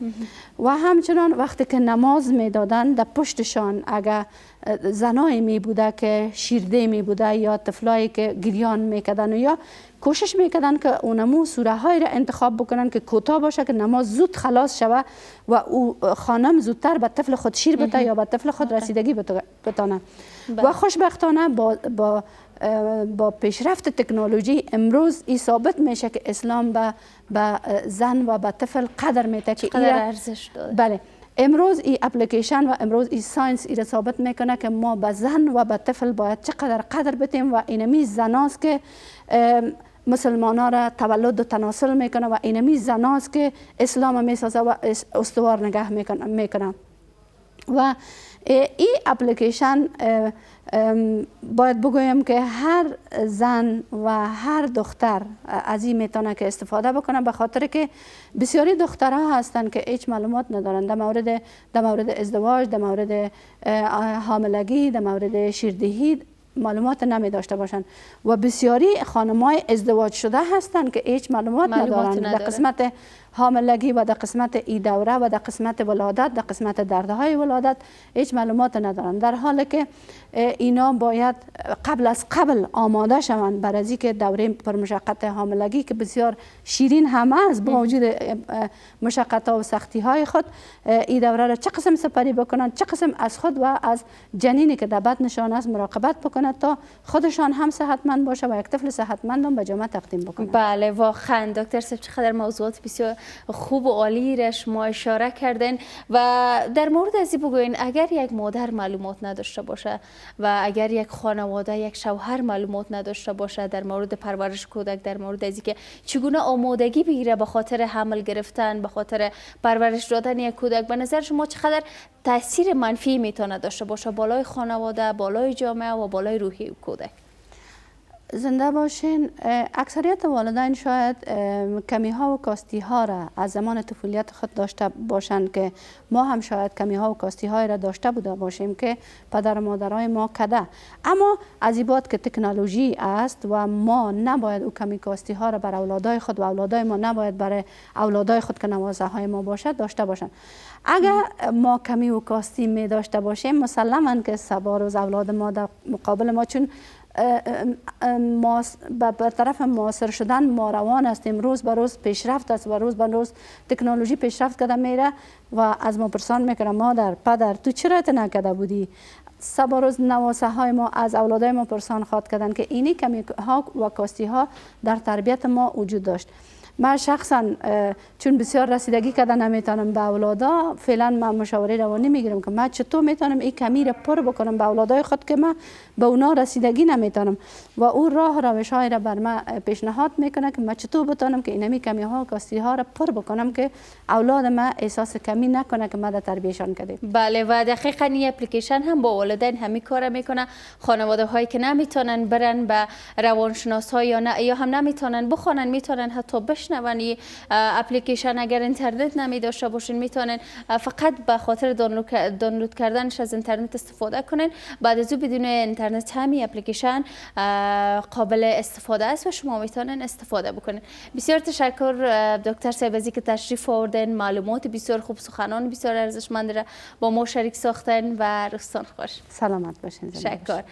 و همچنان وقتی که نماز میدادن در پشتشان اگر زنایی می بوده که شیرده می بوده یا طفلایی که گریان میکردن یا کوشش میکردن که اونمو سوره های را انتخاب بکنن که کوتاه باشه که نماز زود خلاص شوه و او خانم زودتر به طفل خود شیر بده یا به طفل خود رسیدگی بتانه. و خوشبختانه با پیشرفت تکنولوژی امروز این ثابت میشه که اسلام به زن و به طفل قدر میده که ارزش داره. بله، امروز این اپلیکیشن و امروز این ساینس این ثابت میکنه که ما به زن و به طفل باید چقدر قدر بدیم و اینمی زناست که مسلمانان را تولد و تناسل میکنه و اینمی زناست که اسلام میسازه و استوار نگه میکنه. و این اپلیکیشن باید بگویم که هر زن و هر دختر از این میتونه که استفاده بکنه، به خاطر که بسیاری دخترها هستند که هیچ معلومات ندارن در مورد ازدواج، در مورد حاملگی، در مورد شیردهی معلومات نمی داشته باشن و بسیاری خانمای ازدواج شده هستند که هیچ معلومات ندارن در قسمت حاملگی و در قسمت ای دوره و در قسمت ولادت، در قسمت دردهای ولادت هیچ معلومات ندارن، در حالی که اینا باید قبل آماده شوند برای از اینکه دوره پرمشقت حاملگی که بسیار شیرین هم است، با وجود مشقت ها و سختی های خود این دوره را چه قسم سپری بکنند، چه قسم از خود و از جنینی که در بطنشان است مراقبت بکنند تا خودشان هم صحتمند باشه و یک طفل صحتمند هم به جامعه تقدیم بکنند. بله واقعا دکتر صاحب چقدر موضوعات بسیار خوب و عالی را شما اشاره کردین و در مورد از این بگوین اگر یک مادر معلومات نداشته باشه و اگر یک خانواده یک شوهر معلومات نداشته باشه در مورد پرورش کودک، در مورد از اینکه چگونه آمادگی بگیره به خاطر حمل گرفتن، به خاطر پرورش دادن یک کودک، به نظر شما چقدر تاثیر منفی میتونه داشته باشه بالای خانواده، بالای جامعه و بالای روحی کودک؟ زنده باشین. اکثریت والدین شاید کمی ها و کاستی ها را از زمان طفولیت خود داشته باشند که ما هم شاید کمی ها و کاستی های را داشته بوده باشیم که پدر و مادرای ما کده، اما از این بعد که تکنولوژی است و ما نباید او کمی کاستی ها را بر اولادای خود و اولادای ما نباید برای اولادای خود که نوازه های ما باشد داشته باشند. اگر ما کمی و کاستی می داشته باشیم مسلما که سبا روز اولاد ما در مقابل ما، چون به طرف معاصر شدن ما روان هستیم، روز به روز پیشرفت است و روز به روز تکنولوژی پیشرفت کرده میره و از ما پرسان میکنه مادر پدر تو چرا نکرده بودی؟ سبا روز نواسه های ما از اولادای ما پرسان خواد کردن که اینی کمی ها و کاستی ها در تربیت ما وجود داشت. من شخصا چون بسیار رسیدگی کرده نمیتونم به اولادا، فعلا من مشاوره روانی میگیرم که من چطور میتونم این کمی را پر بکنم به اولادای خود که من به اونا رسیدگی نمیتونم و اون راه روش های را بر من پیشنهاد میکنه که من چطور بتونم که اینمی کمی ها و کاستی ها را پر بکنم که اولاد من احساس کمی نکنه که ما در تربیتشان کردیم. بله و دقیقاً این اپلیکیشن هم با والدین همین کار میکنه. خانواده هایی که نمیتونن برن به روانشناس ها یا هم نمیتونن بخونن، میتونن حتی بشنون این اپلیکیشن. اگر اینترنت نمی داشته باشین میتونن فقط به خاطر دانلود کردنش از اینترنت استفاده کنین. بعد از او بدون اینترنت همین اپلیکیشن قابل استفاده است و شما میتونن استفاده بکنین. بسیار تشکر دکتر صاحب از اینکه تشریف آوردین، معلومات بسیار خوب، سخنان بسیار ارزشمند را با ما شریک ساختن و روزتان خوش. سلامت باشین. تشکر.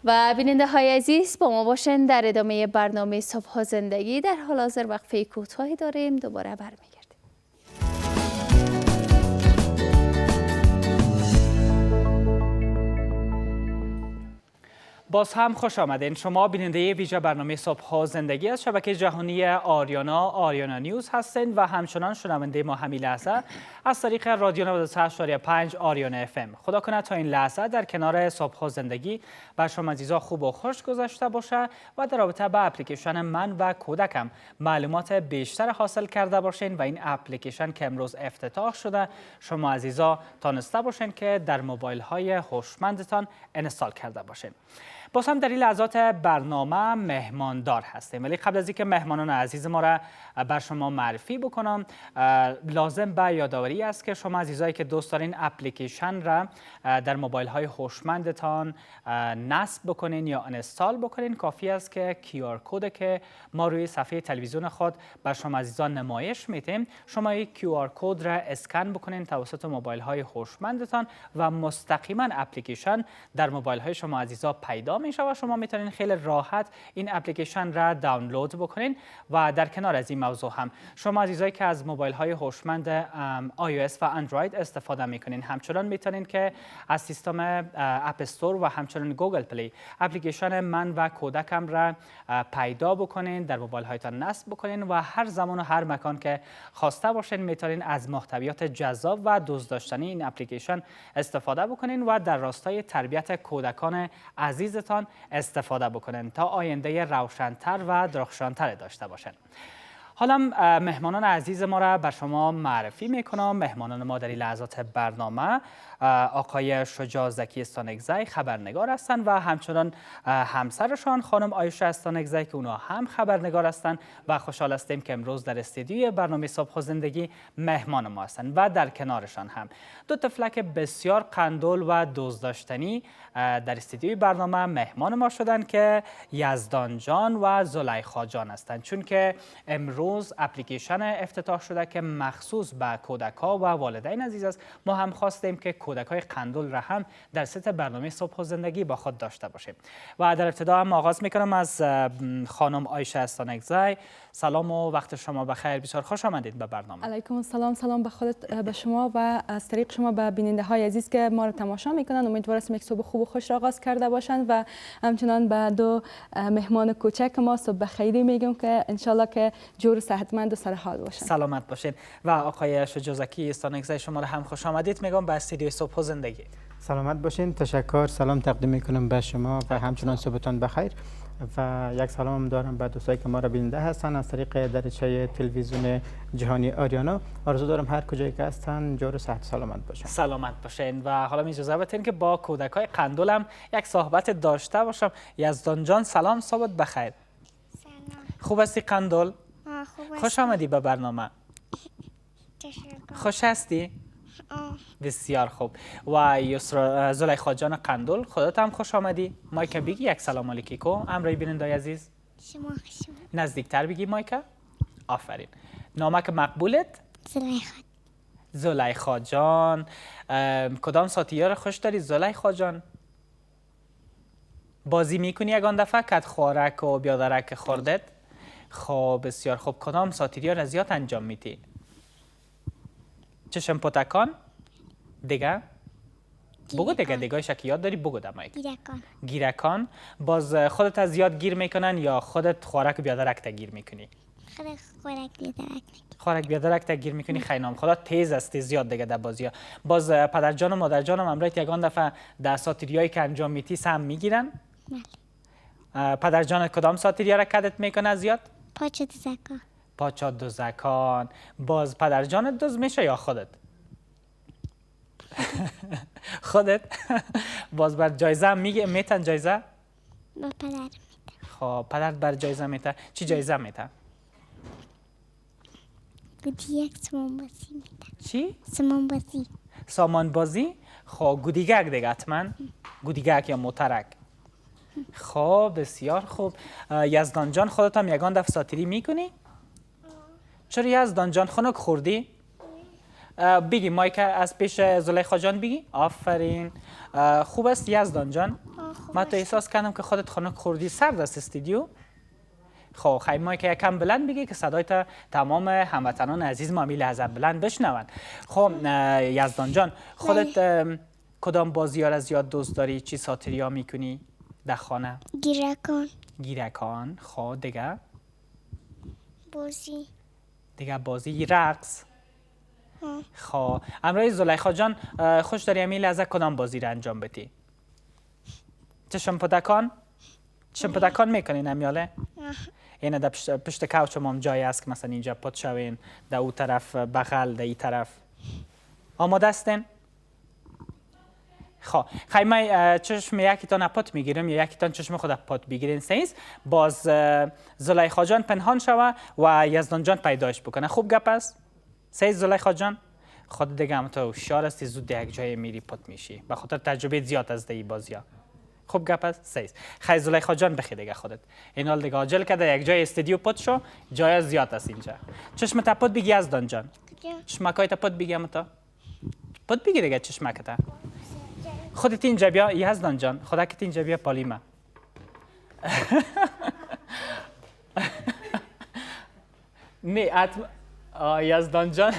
و بیننده های عزیز با ما باشین در ادامه برنامه صبح زندگی. در حال حاضر وقفه کوتاهی داریم، دوباره برمیگردیم. باز هم خوش آمدین. شما بیننده ویژه برنامه صبح زندگی از شبکه جهانی آریانا نیوز هستین و همچنان شنونده ما همین لحظه از طریق رادیو 93.5 آریانا FM. خدا کنه تا این لحظه در کنار صبح زندگی بر شما عزیزا خوب و خوش گذشته باشه و در رابطه با اپلیکیشن من و کودکم معلومات بیشتر حاصل کرده باشین و این اپلیکیشن که امروز افتتاح شده شما عزیزا تانسته باشین که در موبایل های هوشمندتان انستال کرده باشین. باز هم در این لحظات برنامه مهماندار هستیم، ولی قبل از اینکه مهمانان عزیز ما را بر شما معرفی بکنم لازم به یادآوری است که شما عزیزایی که دوست دارین اپلیکیشن را در موبایل های هوشمندتان نصب بکنین یا انستال بکنین، کافی است که QR کد که ما روی صفحه تلویزیون خود بر شما عزیزان نمایش میدیم، شما این QR کد را اسکن بکنین توسط موبایل های هوشمندتان و مستقیما اپلیکیشن در موبایل های شما عزیزا پیدا میشه و شما میتونین خیلی راحت این اپلیکیشن را دانلود بکنین. و در کنار از این موضوع هم شما عزیزایی که از موبایل های هوشمند iOS و اندروید استفاده میکنین همچنان میتونین که از سیستم اپ استور و همچنان گوگل پلی اپلیکیشن من و کودکم را پیدا بکنین، در موبایل هایتان نصب بکنین و هر زمان و هر مکان که خواسته باشین میتونین از محتویات جذاب و دوست داشتنی این اپلیکیشن استفاده بکنین و در راستای تربیت کودکان عزیزتان استفاده بکنین تا آینده روشن‌تر و درخشان‌تر داشته باشین. حالا مهمانان عزیز ما را بر شما معرفی میکنم. مهمانان ما در این لحظات برنامه آقای شجاع زکی استانکزی خبرنگار هستند و همچنان همسرشان خانم آیشه استانکزی که اونا هم خبرنگار هستند و خوشحال هستیم که امروز در استودیوی برنامه صبح زندگی مهمان ما هستند و در کنارشان هم دو طفلک بسیار قندول و دوست داشتنی در استودیوی برنامه مهمان ما شدند که یزدان جان و زلیخا جان هستند، چون که امروز امروز اپلیکیشن افتتاح شده که مخصوص به کودک‌ها و والدین عزیز است. ما هم خواستیم که کودک‌های قندول را هم در ست برنامه صبح و زندگی با خود داشته باشیم. و در ابتدا هم آغاز میکنم از خانم عایشه استانکزی. سلام و وقت شما بخیر، بسیار خوش آمدید به برنامه. علیکم السلام. سلام به خودت، به شما و از طریق شما به بیننده های عزیز که ما رو تماشا میکنن. امیدوارم یک صبح خوب و خوش را آغاز کرده باشند و همچنان به دو مهمان کوچک ما صبح بخیری میگم که انشالله که جور و صحتمند و سر حال باشند. سلامت باشین. و آقای شجاعزکی استانکزی شما رو هم خوش آمدید میگم به استودیوی صبح و زندگی. سلامت باشین. تشکر. سلام تقدیم میکنم به شما و همچنان صبحتان بخیر. و یک سلام دارم به دوستایی که ما را بیننده هستن از طریق دریچه تلویزیون جهانی آریانا. آرزو دارم هر کجایی که هستن جور و صحت سلامت باشن. سلامت باشین. و حالا اجازه بدین که با کودکای قندولم یک صحبت داشته باشم. یزدان جان سلام، صبحت بخیر. سلام. خوب هستی قندول؟ خوش هستم. آمدی به برنامه. تشکر. خوش هستی؟ بسیار خوب. و یسرا زلیخا جان قندول خودت هم خوش آمدی. مایکا بگی یک سلام علیکم امروی بیننده عزیز. شما خوش اومدید. نزدیکتر بگی مایکا. آفرین. نامک مقبولت؟ زلیخا. زلیخا جان. کدام ساتیه را خوش داری زلیخا جان؟ بازی میکنی یگان دفعه کت خوارک و بیادرک خوردت؟ خب بسیار خوب. کدام ساتیریا را زیاد انجام میتی؟ چشم پتکان؟ دیگه؟ بگو دیگه شکیات داری بگو دمایک. گیرکان. گیرکان. باز خودت از زیاد گیر میکنن یا خودت خوارک و بیادرک تا گیر میکنی؟ خود خورک بیدرک. خوارک بیادرک تا گیر میکنی. خیلی خدا تیز است زیاد دیگه در بازی ها. باز پدر جان و مادر جانم امروز یگان دفعه در ساتیریایی که انجام میتی سهم میگیرن؟ بله. پدر جان کدام ساتیریا را کدت میکنه زیاد؟ پاچه دزکا. پاچا دوزکان. باز پدر جانت دوز میشه یا خودت؟ خودت؟ باز بر جایزه هم میتن جایزه؟ با پدر میدم. خب پدرت بر جایزه میتن؟ چی جایزه میتن؟ گودیک سمان بازی میدم. چی؟ سمان بازی. سامان بازی؟ خب گودیگک دیگه حتما؟ گودیگک یا موترک؟ خب بسیار خوب. یزدان جان خودت هم یگان دفع ساتیری میکنی؟ چرا یزدان جان خنک خوردی؟ بگی مایکا از پیش زلیخا جان بگی. آفرین. خوب است یزدان جان. من تو احساس کردم که خودت خنک خوردی. سرد است استودیو. خب خیلی مایکا یکم بلند بگی که صدای تا تمام هموطنان عزیز ما لحظه بلند بشنون. خب یزدان جان خودت کدام بازی ها را زیاد دوست داری؟ چی ساتیری ها میکنی در خانه؟ گیرکان. گیرکان. خب دیگه؟ بازی. دیگه بازی رقص. خب امروز زلیخا جان خوش داری امی لحظه کدام بازی را انجام بدی؟ چشم پدکان؟ چشم پدکان میکنین امیاله؟ اینه در پشت کوچ هم جای است که مثلا اینجا پد شوین در او طرف بغل در این طرف. آماده هستین؟ خب خیلی چشم یکیتان پات میگیرم یا یکیتان چشم خود پات بگیرین سیز. باز زلیخا جان پنهان شوه و یزدان جان پیداش بکنه. خوب گپ است؟ سیز زلیخا جان خود دیگه هم تو هوشیار هستی زود یک جای میری پات میشی به خاطر تجربه زیاد از دی بازی ها. خوب گپ است؟ سیز. خیلی زلیخا جان بخی دیگه خودت. این حال دیگه عاجل کرده یک جای استودیو پات شو جای زیاد است اینجا. چشم تا پات بگی یزدان جان. چشمکای تا پات بگی تا. پات بگی دیگه چشمک تا. خودت اینجا بیا یزدان جان. خدا که اینجا بیا پالیما. نه یزدان جان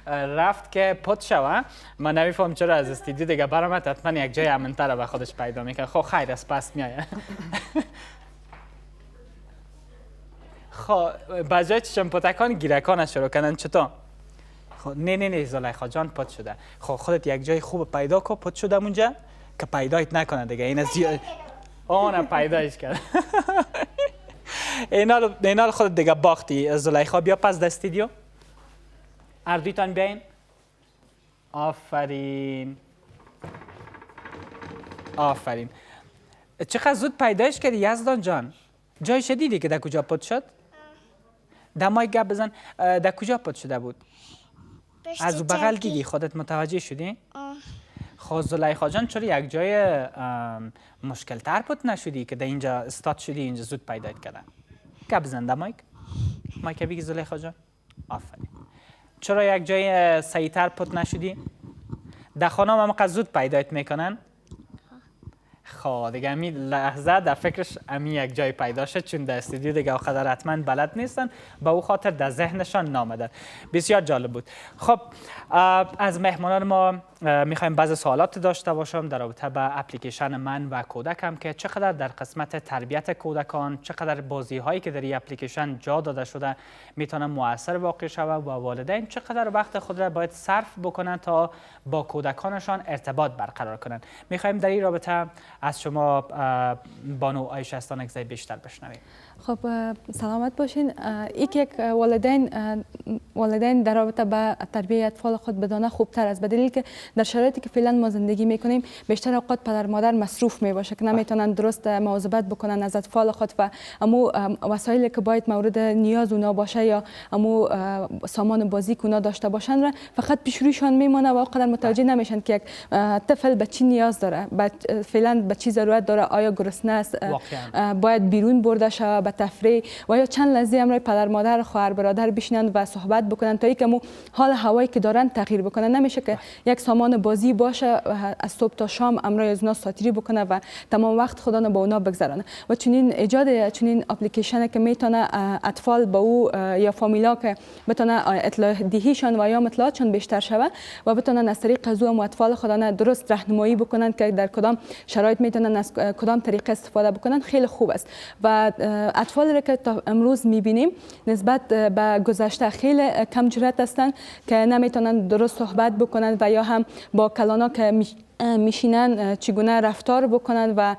رفت که پت شوه. من نمیفهم چرا از استودیو دیگه برامد حتما یک جای امن‌تر به خودش پیدا میکنه. خب خیر است پس میایه. خب بجای چشم پتکان گیرکان شروع کردن چطور؟ خب نه زلیخا جان پت شده. خب خودت یک جای خوب پیدا کن پت شده اونجا که پیدایت نکنه دیگه. این زیاد اون پیدایش کرد. اینال خودت دیگه باختی زلیخا. بیا پس در استودیو. اردویتان بیاین. آفرین. آفرین. چقدر زود پیدایش کردی یزدان جان. جایش دیدی که در کجا پت شد؟ دمای گپ بزن. در کجا پت شده بود؟ از بغل دیدی خودت متوجه شدی؟ خب زلیخا جان چرا یک جای مشکل تر پت نشدی که در اینجا استاد شدی اینجا زود پیدایت کردن؟ گپ بزن دمایک. مایک بگی زلیخا جان. آفرین. چرا یک جای سعیتر پت نشدی؟ در خانه هم زود پیدایت میکنن؟ خب دیگه امی لحظه در فکرش امی یک جای پیدا شد، چون در استودیو دیگه قدر حتما بلد نیستن، به او خاطر در ذهنشان نامدن. بسیار جالب بود. خب از مهمانان ما میخوایم بعضی سوالات داشته باشم در رابطه با اپلیکیشن من و کودکم که چقدر در قسمت تربیت کودکان، چقدر بازی هایی که در این اپلیکیشن جا داده شده میتونه مؤثر واقع شود و والدین چقدر وقت خود را باید صرف بکنن تا با کودکانشان ارتباط برقرار کنن. میخوایم در این رابطه از شما بانو عایشه استانکزی بیشتر بشنویم. خب سلامت باشین. یک والدین در رابطه با تربیت اطفال خود بدانه خوبتر است، به دلیل که در شرایطی که فعلا ما زندگی میکنیم بیشتر اوقات پدر مادر مصروف میباشه که نمیتونن درست مواظبت بکنن از اطفال خود و امو وسایلی که باید مورد نیاز اونا باشه یا امو سامان بازی که اونا داشته باشن را فقط پیش رویشان میمونه و اوقات متوجه نمیشن که یک طفل به چی نیاز داره، فعلا به چی ضرورت داره، آیا گرسنه است، باید بیرون برده شه به تفریح و یا چند لحظه امروز پدر مادر خواهر برادر بشینن و صحبت بکنن تا اینکه حال هوایی که دارن تغییر بکنن. نمیشه که یک سامان بازی باشه از صبح تا شام امروز از اونا ساتری بکنه و تمام وقت خودانو با اونا بگذرانه. و چنین ایجاد چنین اپلیکیشن که میتونه اطفال با او یا فامیلا که بتونه اطلاع دهیشان و یا اطلاعاتشان بیشتر شوه و بتونن از طریق از او اطفال خودانو درست راهنمایی بکنن که در کدام شرایط میتونن از کدام طریقه استفاده بکنن. خیلی خوب است و اطفالی که تا امروز میبینیم نسبت به گذشته خیلی کم جرأت هستند که نمیتونن درست صحبت بکنن و یا هم با کلانا که میشینن چگونه رفتار بکنن و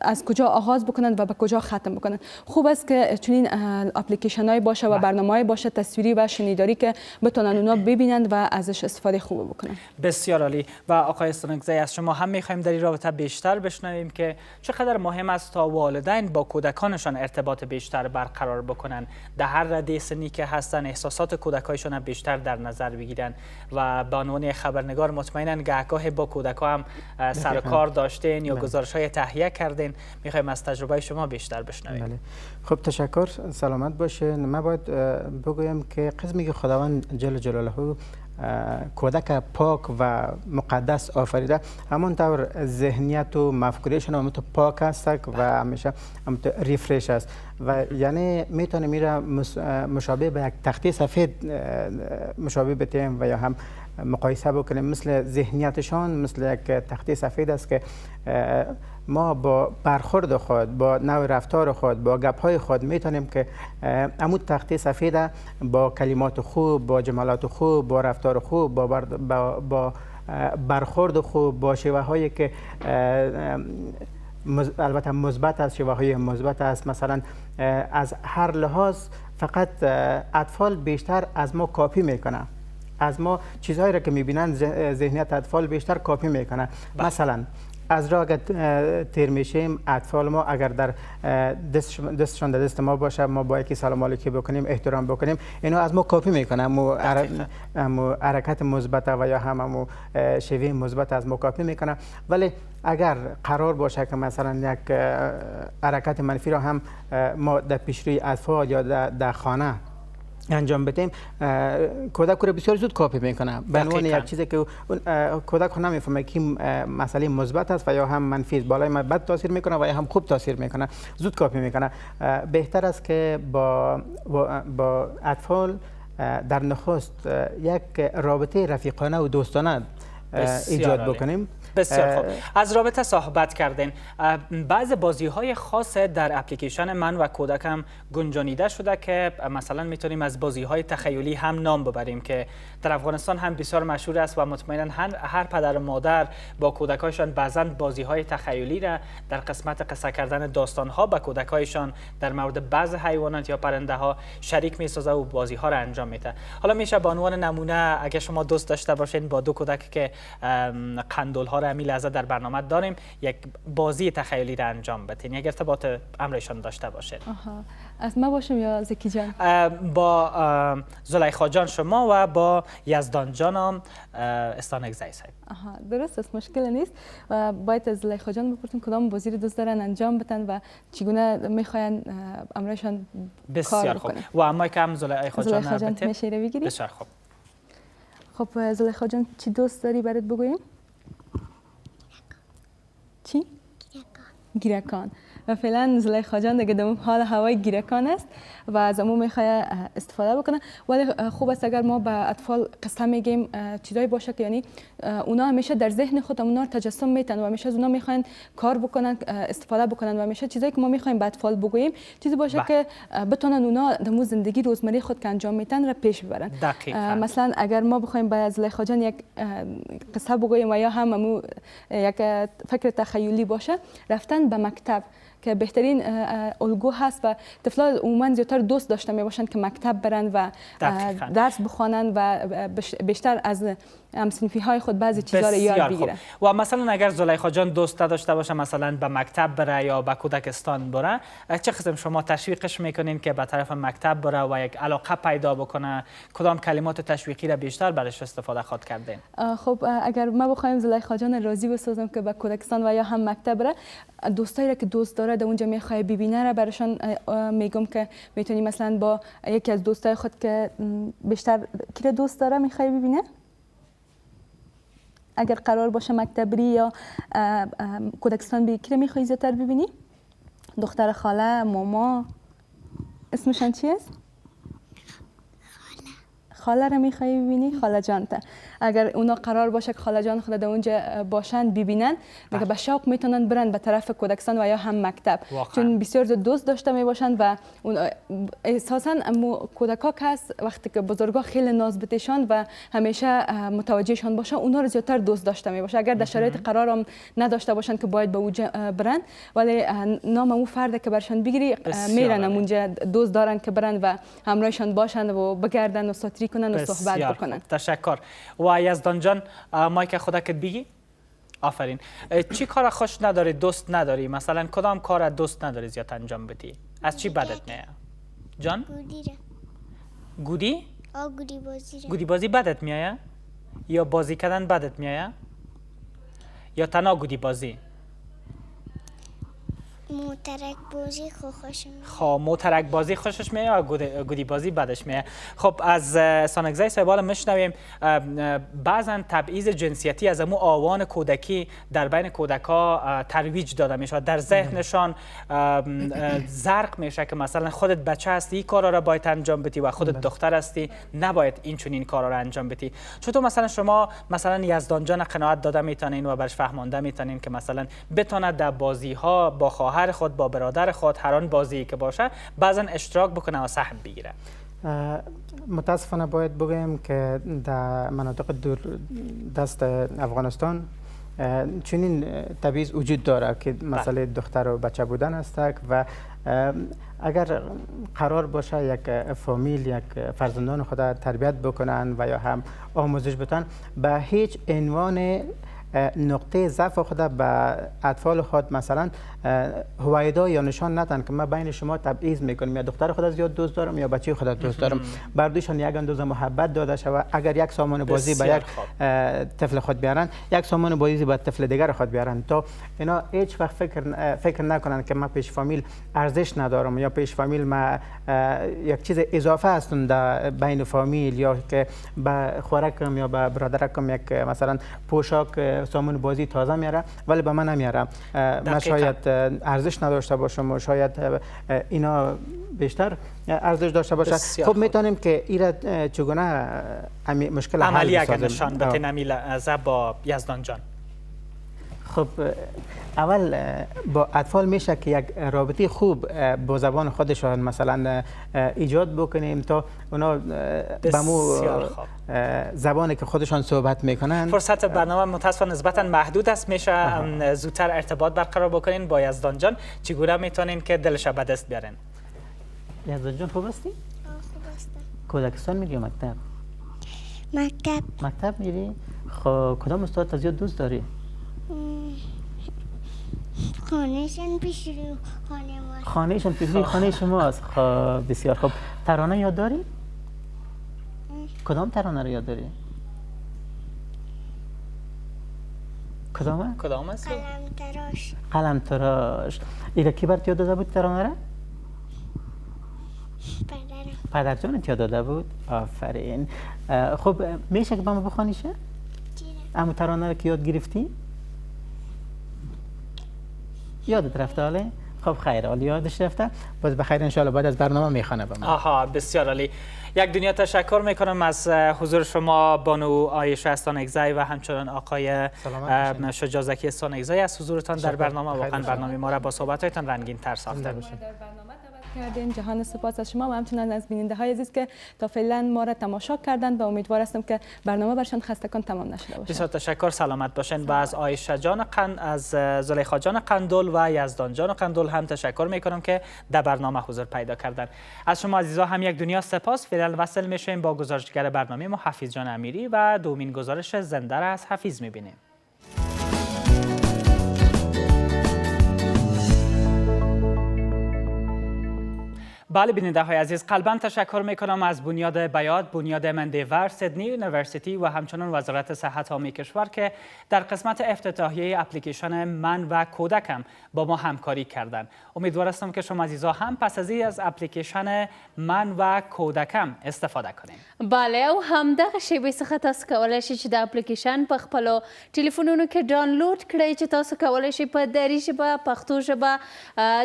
از کجا آغاز بکنن و به کجا ختم بکنن. خوب است که چنین اپلیکیشن های باشه و برنامه‌ای باشه تصویری و شنیداری که بتونن اونا ببینند و ازش استفاده خوب بکنن. بسیار عالی. و آقای استانکزی از شما هم میخوایم در این رابطه بیشتر بشنویم که چقدر مهم است تا والدین با کودکانشان ارتباط بیشتر برقرار بکنن، در هر رده سنی که هستن احساسات کودکایشان بیشتر در نظر بگیرن و به عنوان خبرنگار مطمئنا گاهی با کودکا هم سر کار داشتین یا گزارش‌های تهیه کردین. میخوایم از تجربه شما بیشتر بشنویم. بله. خب تشکر، سلامت باشین. من باید بگویم که قسمی که خداوند جل جلاله کودک پاک و مقدس آفریده، همونطور ذهنیت و مفکوریشون هم پاک است و همیشه ریفرش است و یعنی میتونه میره مشابه به یک تخته سفید مشابه بتیم و یا هم مقایسه بکنیم. مثل ذهنیتشان مثل یک تخته سفید است که ما با برخورد خود، با نوع رفتار خود، با گپ‌های خود میتونیم که عمود تخته سفید با کلمات خوب، با جملات خوب، با رفتار خوب، با برخورد خوب، با شیوه هایی که البته مثبت است، شیوه های مثبت است، مثلا از هر لحاظ فقط اطفال بیشتر از ما کاپی میکنه، از ما چیزهایی را که میبینن ذهنیت اطفال بیشتر کاپی میکنه. مثلا از راه اگر تیر میشیم اطفال ما اگر در دستشان در دست ما باشه ما با یکی سلام علیکی بکنیم، احترام بکنیم، اینو از ما کاپی میکنه، امو حرکت مثبت و یا هم شیوه مثبت از ما کاپی میکنه. ولی اگر قرار باشه که مثلا یک حرکت منفی را هم ما در پیشروی اطفال یا در خانه انجام بدیم، کودک رو بسیار زود کاپی میکنه. به عنوان یک چیزی که کودک رو نمیفهمه که مسئله مثبت است و یا هم منفی است، بالای ما بد تاثیر میکنه و یا هم خوب تاثیر میکنه، زود کاپی میکنه. بهتر است که با اطفال در نخست یک رابطه رفیقانه و دوستانه ایجاد بکنیم. بسیار خوب. از رابطه صحبت کردین. بعض بازی‌های خاص در اپلیکیشن من و کودکم گنجانیده شده که مثلا میتونیم از بازی‌های تخیلی هم نام ببریم که در افغانستان هم بسیار مشهور است و مطمئنا هر پدر و مادر با کودکایشان بعضاً بازی‌های تخیلی را در قسمت قصه کردن داستان‌ها به کودکایشان در مورد بعض حیوانات یا پرنده‌ها شریک می‌سازه و بازی‌ها را انجام میده. حالا میشه به عنوان نمونه اگه شما دوست داشته باشین با دو کودک که قندول‌ها را همین لحظه در برنامه داریم یک بازی تخیلی را انجام بدین، یک ارتباط امرشان داشته باشید. از ما باشم یا زکی جان؟ با زلیخا جان شما و با یزدان جانم استانگزی صاحب. درست است، مشکل نیست و باید از زلیخا جان بپرسیم کدام بازی رو دوست دارن انجام بدن و چگونه میخواین امرشان کار بکنن. و اما که هم زلیخا جان میشه رو بگیری؟ بسیار خوب. خب زلیخا جان چی دوست داری برات بگوییم؟ چی؟ گیرکان. و فعلا زلیخا جان دیگه در حال هوای گیرکان است و از امو میخواد استفاده بکنه. ولی خوب است اگر ما به اطفال قصه میگیم چیزایی باشه که یعنی اونا همیشه در ذهن خود اونا رو تجسم میتن و همیشه از اونا میخواین کار بکنن، استفاده بکنن و همیشه چیزایی که ما میخوایم به اطفال بگوییم چیزی باشه که بتونن اونا در زندگی روزمره خود که انجام میتن را پیش ببرن. مثلا اگر ما بخوایم به زلیخا جان یک قصه بگوییم و یا هم یک فکر تخیلی باشه، رفتن به مکتب که بهترین الگو هست و طفلا عموما زیادتر دوست داشته می باشند که مکتب برن و درس بخوانند و بیشتر از هم‌صنفی های خود بعضی چیزا رو یاد بگیرن. و مثلا اگر زلیخا جان دوست داشته باشه مثلا به مکتب بره یا به کودکستان بره، چه قسم شما تشویقش میکنین که به طرف مکتب بره و یک علاقه پیدا بکنه؟ کدام کلمات تشویقی را بیشتر برش استفاده خود کردین؟ خب اگر ما بخوایم زلیخا جان راضی بسازم که به کودکستان و یا هم مکتب بره، دوستایی را که دوست داره در اونجا میخواد ببینه را براشون میگم که میتونی مثلا با یکی از دوستای خود که بیشتر کی دوست داره میخواد ببینه، اگر قرار باشه مکتب بری یا کودکستان بری کی را میخوای زیادتر ببینی؟ دختر خاله، ماما، اسمشان چی است؟ خاله را میخوای ببینی؟ خاله جان تا اگر اونا قرار باشه که خاله جان خود در اونجا باشن ببینن دیگه به شوق میتونن برن به طرف کودکستان و یا هم مکتب چون بسیار زیاد دوست داشته میباشن و اساسا کودکا که هست وقتی که بزرگا خیلی ناز بتشان و همیشه متوجهشان باشه اونا رو زیادتر دوست داشته میباشه. اگر در شرایط قرارم نداشته باشن که باید به اونجا برن ولی نام اون فرد که برشان بگیری میرن اونجا دوست دارن که برن و همراهشان باشن و بگردن و ساتری کنن و صحبت بکنن. تشکر. و یزدان جان مایک خودت بگی؟ آفرین. چی کار خوش نداری، دوست نداری؟ مثلا کدام کار دوست نداری زیاد انجام بدی؟ از چی بدت میاد؟ جان؟ گودی؟ گودی بازی. گودی بازی بدت میاد؟ یا بازی کردن بدت میاد؟ یا تنها گودی بازی؟ موترک بازی خوشم میاد. خب موترک بازی خوشش میاد یا گودی بازی بدش میاد؟ خب از سانگزی صاحب میشنویم بعضا تبعیض جنسیتی از امو آوان کودکی در بین کودکا ترویج داده میشه، در ذهنشان زرق میشه که مثلا خودت بچه هستی این کارا را باید انجام بدی و خودت دختر هستی نباید این چنین کارا را انجام بدی. چطور مثلا شما مثلا یزدان جان قناعت داده میتونین و برش فهمانده میتونین که مثلا بتونه در بازی ها با خواهر خود با برادر خود هر آن بازی که باشه بعضا اشتراک بکنه و سهم بگیره؟ متاسفانه باید بگویم که در مناطق دور دست افغانستان چنین تبعیض وجود داره که مسئله دختر و بچه بودن است و اگر قرار باشه یک فامیل یک فرزندان خود تربیت بکنن و یا هم آموزش بدن به هیچ عنوان نقطه ضعف خود به اطفال خود مثلا هویدا یا نشان ندن که من بین شما تبعیض میکنم یا دختر خود زیاد دوست دارم یا بچه خود دوست دارم. بردوشان یک اندازه محبت داده شود. اگر یک سامان بازی به یک طفل خود بیارن یک سامان بازی به طفل دیگر خود بیارن تا اینا هیچ وقت فکر نکنن که من پیش فامیل ارزش ندارم یا پیش فامیل ما یک چیز اضافه هستم در بین فامیل یا که به خوراکم یا به برادرکم یک مثلا پوشاک سامان بازی تازه میاره ولی به من نمیاره. من شاید ارزش نداشته باشم و شاید اینا بیشتر ارزش داشته باشه. خب میتونیم که ایرا چگونه مشکل عملی اگر نشان بتین امیل با یزدان جان. خب اول با اطفال میشه که یک رابطه خوب با زبان خودشان مثلا ایجاد بکنیم تا اونا به مو زبانی که خودشان صحبت میکنن. فرصت برنامه متاسفانه نسبتا محدود است، میشه زودتر ارتباط برقرار بکنین با یزدان جان. چگونه میتونین که دلش به دست بیارین؟ یزدان جان خوب هستی؟ خوب هستم. کودکستان میری مکتب؟ مکتب میری؟ خب کدام استاد زیاد دوست داری؟ خانهشون پیش رو خانه ما. خانهشون پیش روی خانه شماست. خب بسیار خوب. ترانه یاد داری؟ کدام ترانه رو یاد داری؟ کدام است؟ قلم تراش. قلم تراش. ایره کی برات یاد داده بود ترانه رو؟ پدرم. پدر جانت یاد داده بود؟ آفرین. خب میشه که با ما بخوانیشه؟ چیره. اما ترانه رو که یاد گرفتی؟ یادت رفته حاله؟ خب خیر، حالی یادش رفته. باز بخیر انشالله بعد از برنامه میخوانه با ما. آها بسیار عالی. یک دنیا تشکر میکنم از حضور شما بانو عایشه استانکزی و همچنان آقای شجاع زکی استانکزی از حضورتان در برنامه. واقعا برنامه ما را با صحبت‌هایتان رنگین تر ساخته. کردین. جهان سپاس از شما و همچنان از بیننده های عزیز که تا فعلا ما را تماشا کردند و امیدوار هستم که برنامه برشان خستگان تمام نشده باشه. بسیار تشکر، سلامت باشین. و از عایشه جان از زلیخا جان قندول و یزدان جان قندول هم تشکر میکنم که در برنامه حضور پیدا کردن. از شما عزیزا هم یک دنیا سپاس. فعلا وصل میشیم با گزارشگر برنامه ما حفیظ جان امیری و دومین گزارش زنده را از حفیظ میبینیم. بله بیننده های عزیز، قلباً تشکر میکنم از بنیاد بیاد، بنیاد مندیور، سیدنی یونیورسیتی و همچنان وزارت صحت عامه کشور که در قسمت افتتاحیه اپلیکیشن من و کودکم با ما همکاری کردند. امیدوار هستم که شما عزیزا هم پس از اپلیکیشن من و کودکم استفاده کنیم. بله او هم دغه شیبې څخه تاسو کولی شئ چې د اپلیکیشن په خپلو ټلیفونونو کې ډاونلوډ کړئ چې تاسو کولی شئ په دري ژبه، پښتو ژبه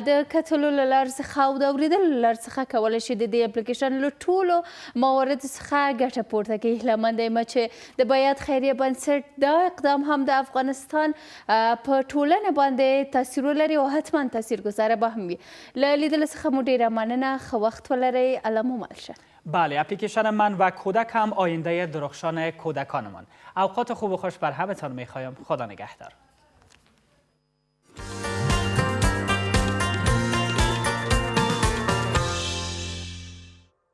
د کتلو له لارې څخه او د اورېدلو له لارې څخه کولی شئ د دې اپلیکیشن له ټولو مواردو څخه ګټه پورته کړئ. هیله مند یم چې د بیات خیریه بنسټ دا اقدام هم د افغانستان په ټولنه باندې تاثیر ولري او حتما تاثیرګذاره به هم وي. له لیدلو څخه مو ډېره مننه. ښه وخت ولرئ. الله مو مل شه. بله اپلیکیشن من و کودک هم آینده درخشان کودکانمان. اوقات خوب و خوش بر همتان میخوایم. خدا نگهدار.